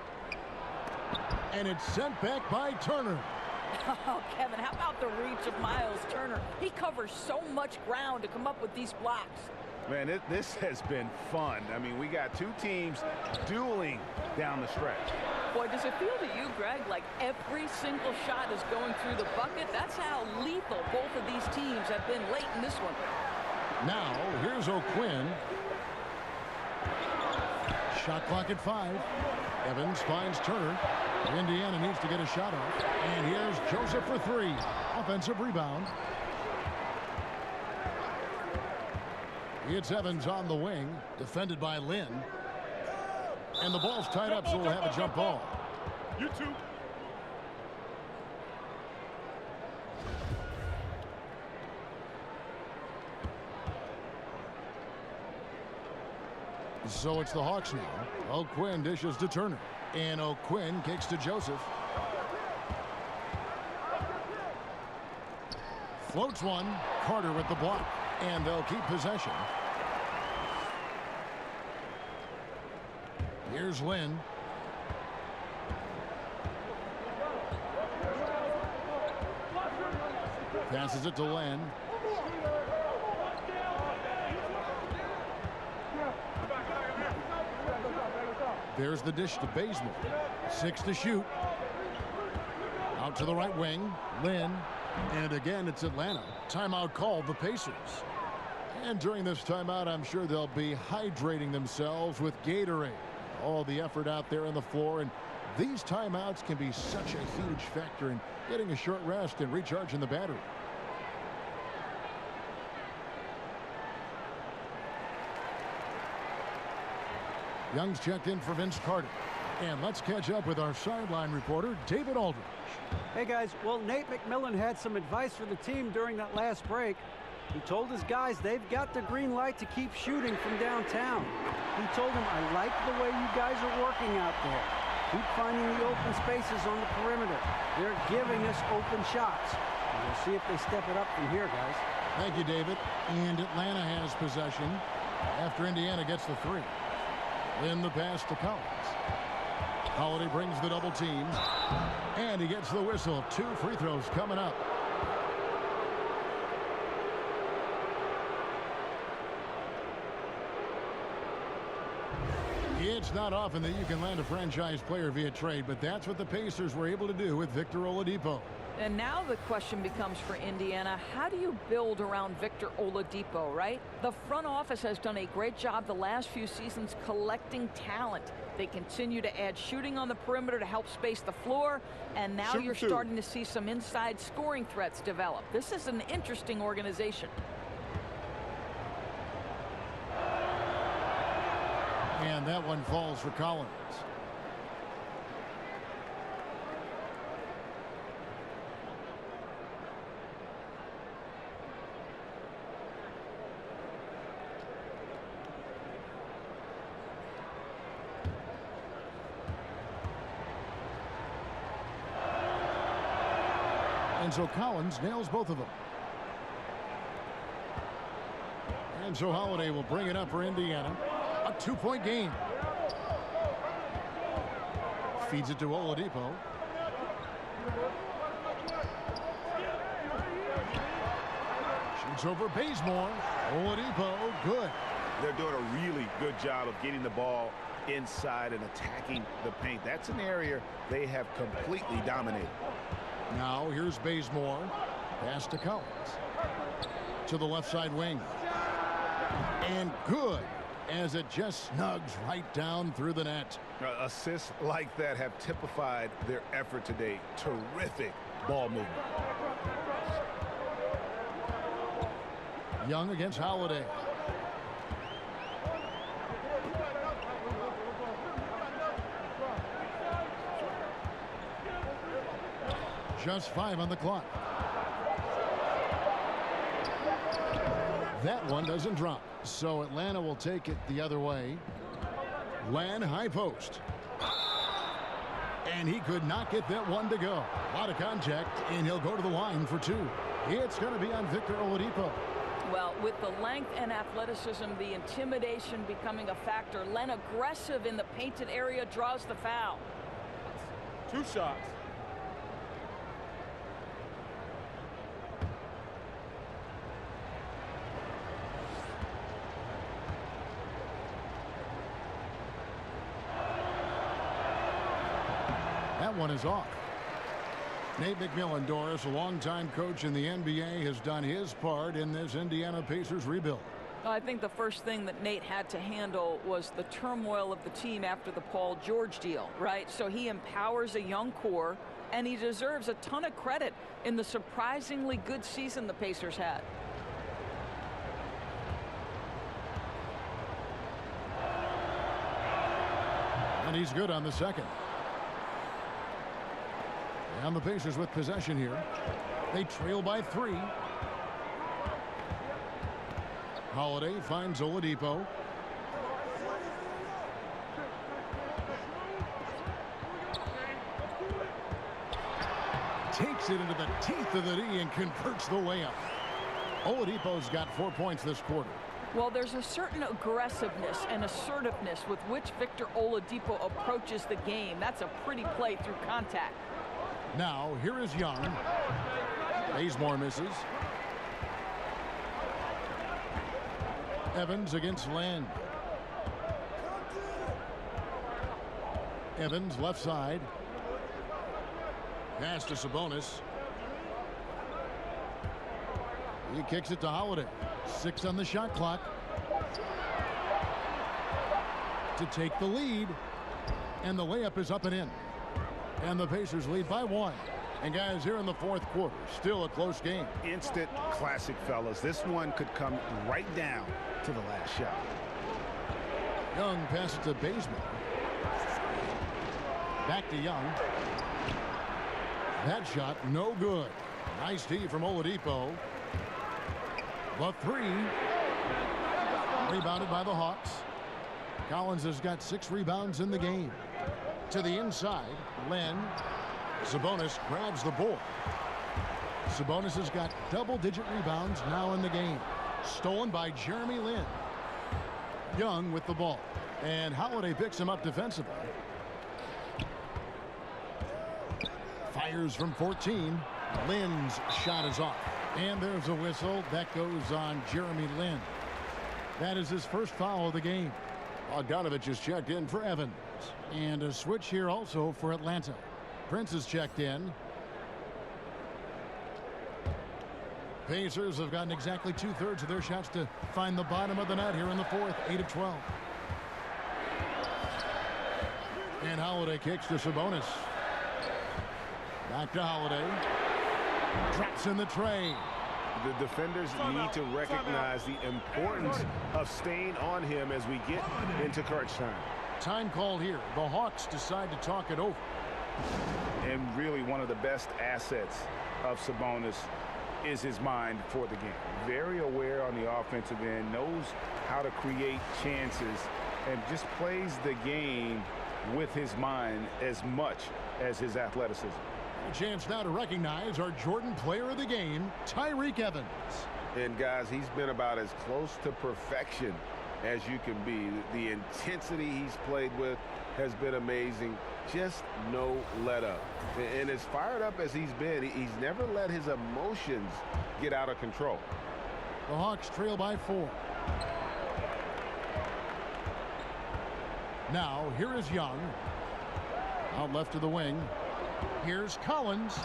Speaker 5: And it's sent back by Turner.
Speaker 8: Oh, Kevin, how about the reach of Miles Turner? He covers so much ground to come up with these blocks.
Speaker 7: Man, this has been fun. I mean, we got 2 teams dueling down the stretch.
Speaker 8: Boy, does it feel to you, Greg, like every single shot is going through the bucket? That's how lethal both of these teams have been late in this one.
Speaker 5: Now, here's O'Quinn. Shot clock at 5. Evans finds Turner. Indiana needs to get a shot off. And here's Joseph for 3. Offensive rebound. It's Evans on the wing, defended by Lynn. And the ball's tied up, so we'll have a jump ball.
Speaker 12: You too.
Speaker 5: So it's the Hawks now. O'Quinn dishes to Turner. And O'Quinn kicks to Joseph. Floats one. Carter with the block. And they'll keep possession. Here's Lynn. Passes it to Lynn. There's the dish to Bazemore. 6 to shoot. Out to the right wing. Lynn. And again, it's Atlanta. Timeout called the Pacers. And during this timeout, I'm sure they'll be hydrating themselves with Gatorade. All the effort out there on the floor. And these timeouts can be such a huge factor in getting a short rest and recharging the battery. Young's checked in for Vince Carter. And let's catch up with our sideline reporter, David Aldridge.
Speaker 9: Hey, guys. Well, Nate McMillan had some advice for the team during that last break. He told his guys they've got the green light to keep shooting from downtown. He told them, I like the way you guys are working out there. Keep finding the open spaces on the perimeter. They're giving us open shots. We'll see if they step it up from here, guys.
Speaker 5: Thank you, David. And Atlanta has possession after Indiana gets the 3. Then the pass to Collins. Holiday brings the double team. And he gets the whistle. 2 free throws coming up. It's not often that you can land a franchise player via trade, but that's what the Pacers were able to do with Victor Oladipo.
Speaker 8: And now the question becomes for Indiana, how do you build around Victor Oladipo, right? The front office has done a great job the last few seasons collecting talent. They continue to add shooting on the perimeter to help space the floor, and now you're starting to see some inside scoring threats develop. This is an interesting organization.
Speaker 5: And that one falls for Collins. And so Collins nails both of them. And so Holiday will bring it up for Indiana. A 2-point game. Feeds it to Oladipo. Shoots over Bazemore. Oladipo, good.
Speaker 7: They're doing a really good job of getting the ball inside and attacking the paint. That's an area they have completely dominated.
Speaker 5: Now here's Bazemore. Pass to Collins. To the left side wing. And good, as it just snugs right down through the net.
Speaker 7: Assists like that have typified their effort today. Terrific ball movement.
Speaker 5: Young against Holiday. Just 5 on the clock. That one doesn't drop. So Atlanta will take it the other way. Len, high post. And he could not get that one to go. A lot of contact, and he'll go to the line for two. It's going to be on Victor Oladipo.
Speaker 8: Well, with the length and athleticism, the intimidation becoming a factor, Len aggressive in the painted area, draws the foul.
Speaker 12: 2 shots.
Speaker 5: That one is off. Nate McMillan, Doris, a longtime coach in the NBA, has done his part in this Indiana Pacers rebuild.
Speaker 8: I think the first thing that Nate had to handle was the turmoil of the team after the Paul George deal, right? So he empowers a young core, and he deserves a ton of credit in the surprisingly good season the Pacers had.
Speaker 5: And he's good on the second. And the Pacers with possession here. They trail by 3. Holiday finds Oladipo. Takes it into the teeth of the D and converts the layup. Oladipo's got 4 points this quarter.
Speaker 8: Well, there's a certain aggressiveness and assertiveness with which Victor Oladipo approaches the game. That's a pretty play through contact.
Speaker 5: Now, here is Young. Bazemore misses. Evans against Land. Evans, left side. Pass to Sabonis. He kicks it to Holiday. 6 on the shot clock. To take the lead. And the layup is up and in. And the Pacers lead by 1. And guys, here in the fourth quarter, still a close game.
Speaker 7: Instant classic, fellas. This one could come right down to the last shot.
Speaker 5: Young passes to Bazemore. Back to Young. That shot, no good. Nice D from Oladipo. The 3. Rebounded by the Hawks. Collins has got 6 rebounds in the game. To the inside, Len. Sabonis grabs the board. Sabonis has got double-digit rebounds now in the game. Stolen by Jeremy Lin. Young with the ball. And Holiday picks him up defensively. Fires from 14. Lin's shot is off. And there's a whistle. That goes on Jeremy Lin. That is his first foul of the game. Bogdanovich is checked in for Evans. And a switch here also for Atlanta. Prince is checked in. Pacers have gotten exactly 2/3 of their shots to find the bottom of the net here in the fourth. 8 of 12. And Holiday kicks to Sabonis. Back to Holiday. Drops in the tray.
Speaker 11: The defenders need to recognize the importance of staying on him as we get into crunch time.
Speaker 5: Time called here. The Hawks decide to talk it over.
Speaker 7: And really one of the best assets of Sabonis is his mind for the game. Very aware on the offensive end, knows how to create chances, and just plays the game with his mind as much as his athleticism.
Speaker 5: A chance now to recognize our Jordan player of the game, Tyreke Evans.
Speaker 11: And guys, he's been about as close to perfection as you can be. The intensity he's played with has been amazing. Just no let up. And as fired up as he's been, he's never let his emotions get out of control.
Speaker 5: The Hawks trail by 4. Now, here is Young. Out left to the wing. Here's Collins.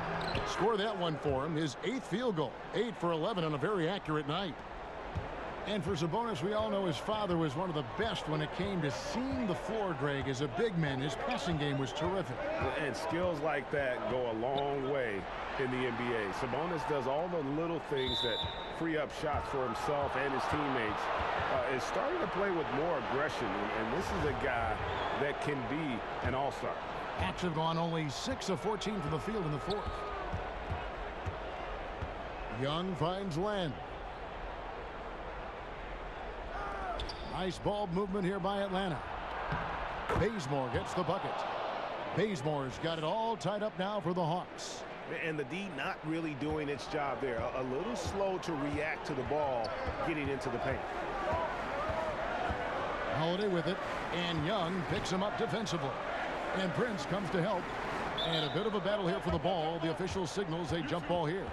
Speaker 5: Score that one for him. His 8th field goal. 8 for 11 on a very accurate night. And for Sabonis, we all know his father was one of the best when it came to seeing the floor, Greg. As a big man, his passing game was terrific.
Speaker 11: And skills like that go a long way in the NBA. Sabonis does all the little things that free up shots for himself and his teammates. Is starting to play with more aggression. And this is a guy that can be an all-star.
Speaker 5: Hawks have gone only 6 of 14 from the field in the fourth. Young finds Len. Nice ball movement here by Atlanta. Bazemore gets the bucket. Bazemore's got it all tied up now for the Hawks.
Speaker 7: And the D not really doing its job there. A little slow to react to the ball getting into the paint.
Speaker 5: Holiday with it, and Young picks him up defensively. And Prince comes to help. And a bit of a battle here for the ball. The official signals a jump ball here.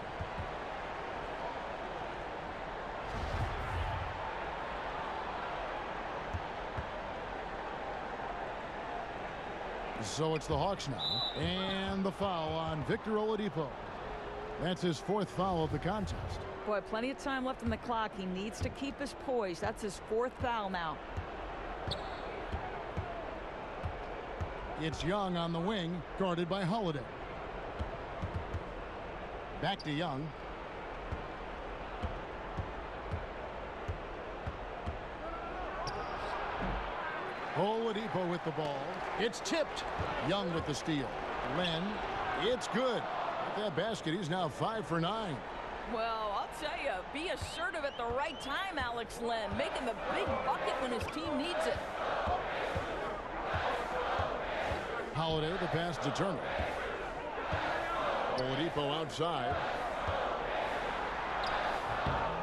Speaker 5: So it's the Hawks now. And the foul on Victor Oladipo. That's his 4th foul of the contest.
Speaker 8: Boy, plenty of time left in the clock. He needs to keep his poise. That's his 4th foul now.
Speaker 5: It's Young on the wing, guarded by Holiday. Back to Young. Oladipo with the ball. It's tipped. Young with the steal. Len, it's good. With that basket, he's now 5 for 9.
Speaker 8: Well, I'll tell you, be assertive at the right time, Alex Len, making the big bucket when his team needs it.
Speaker 5: Holiday, the pass to Turner. Oladipo outside.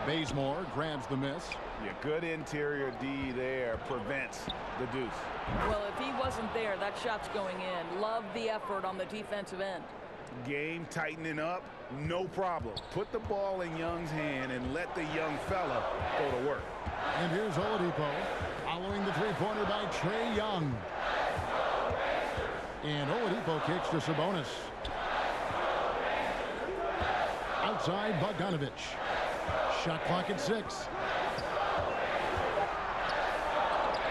Speaker 5: Bazemore grabs the miss.
Speaker 7: Yeah, good interior D there prevents the deuce.
Speaker 8: Well, if he wasn't there, that shot's going in. Love the effort on the defensive end.
Speaker 7: Game tightening up, no problem. Put the ball in Young's hand and let the young fella go to work.
Speaker 5: And here's Oladipo following the three-pointer by Trae Young. And Oladipo kicks to Sabonis. Outside Bogdanovich. Shot clock at 6.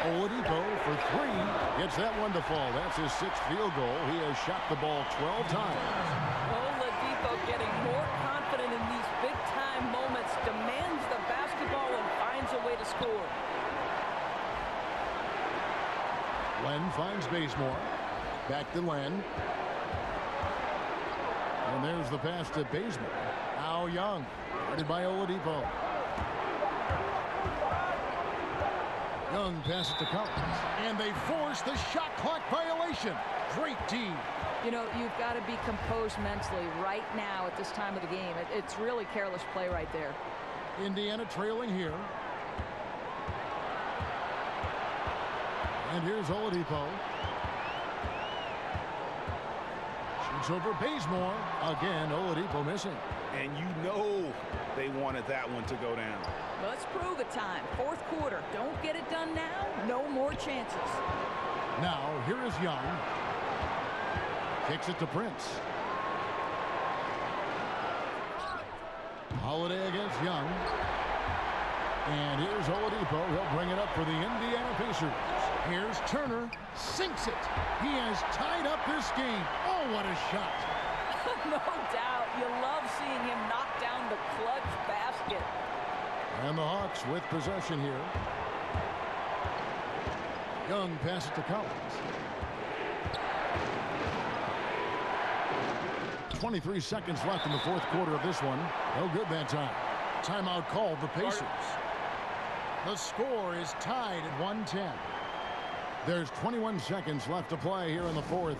Speaker 5: Oladipo for 3. Gets that one to fall. That's his 6th field goal. He has shot the ball 12 times.
Speaker 8: Oladipo getting more confident in these big-time moments. Demands the basketball and finds a way to score.
Speaker 5: Len finds Bazemore. Back to Len. And there's the pass to Bazemore. Now Young. Guarded by Oladipo. Young passes to Collins. And they force the shot clock violation. Great team.
Speaker 8: You know, you've got to be composed mentally right now at this time of the game. It's really careless play right there.
Speaker 5: Indiana trailing here. And here's Oladipo. Shoots over Bazemore. Again, Oladipo missing.
Speaker 7: And you know they wanted that one to go down.
Speaker 8: Let's prove it time. 4th quarter. Don't get it done now. No more chances.
Speaker 5: Now, here is Young. Kicks it to Prince. Holiday against Young. And here's Oladipo. He'll bring it up for the Indiana Pacers. Here's Turner. Sinks it. He has tied up this game. Oh, what a shot.
Speaker 8: No doubt. You love seeing him knock down the clutch basket.
Speaker 5: And the Hawks with possession here. Young passes to Collins. 23 seconds left in the 4th quarter of this one. No good that time. Timeout called the Pacers. The score is tied at 110. There's 21 seconds left to play here in the 4th.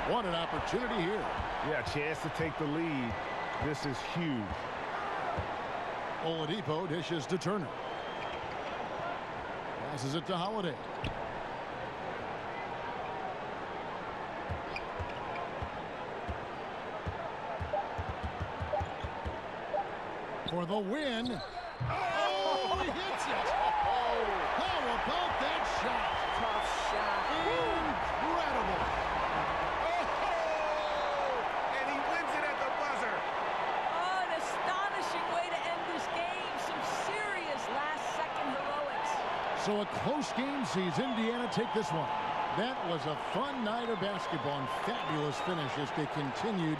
Speaker 5: What an opportunity here.
Speaker 7: Yeah, chance to take the lead. This is huge.
Speaker 5: Oladipo dishes to Turner. Passes it to Holiday. For the win. Oh, he hits it. How about that shot?
Speaker 8: Tough shot.
Speaker 5: Incredible.
Speaker 7: And he wins it at the buzzer.
Speaker 8: Oh, an astonishing way to end this game. Some serious last-second heroics.
Speaker 5: So a close game sees Indiana take this one. That was a fun night of basketball and fabulous finish as they continued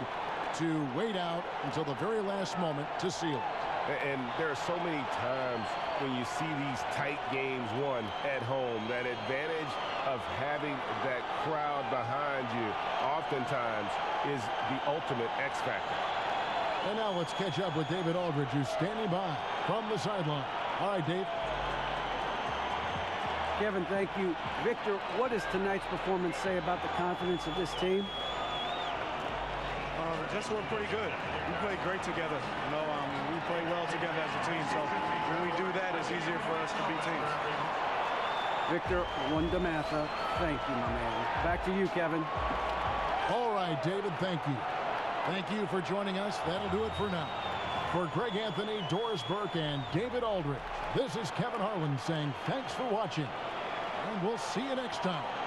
Speaker 5: to wait out until the very last moment to seal it.
Speaker 11: And there are so many times when you see these tight games won at home, that advantage of having that crowd behind you oftentimes is the ultimate X factor.
Speaker 5: And now let's catch up with David Aldridge, who's standing by from the sideline. All right, Dave.
Speaker 9: Kevin, thank you. Victor, what does tonight's performance say about the confidence of this team?
Speaker 12: Just we're pretty good. We play great together. You know, we play well together as a team. So when we do that, it's easier for us to beat teams.
Speaker 9: Victor Wondermatha, thank you, my man. Back to you, Kevin.
Speaker 5: All right, David, thank you. Thank you for joining us. That'll do it for now. For Greg Anthony, Doris Burke, and David Aldridge, this is Kevin Harlan saying thanks for watching, and we'll see you next time.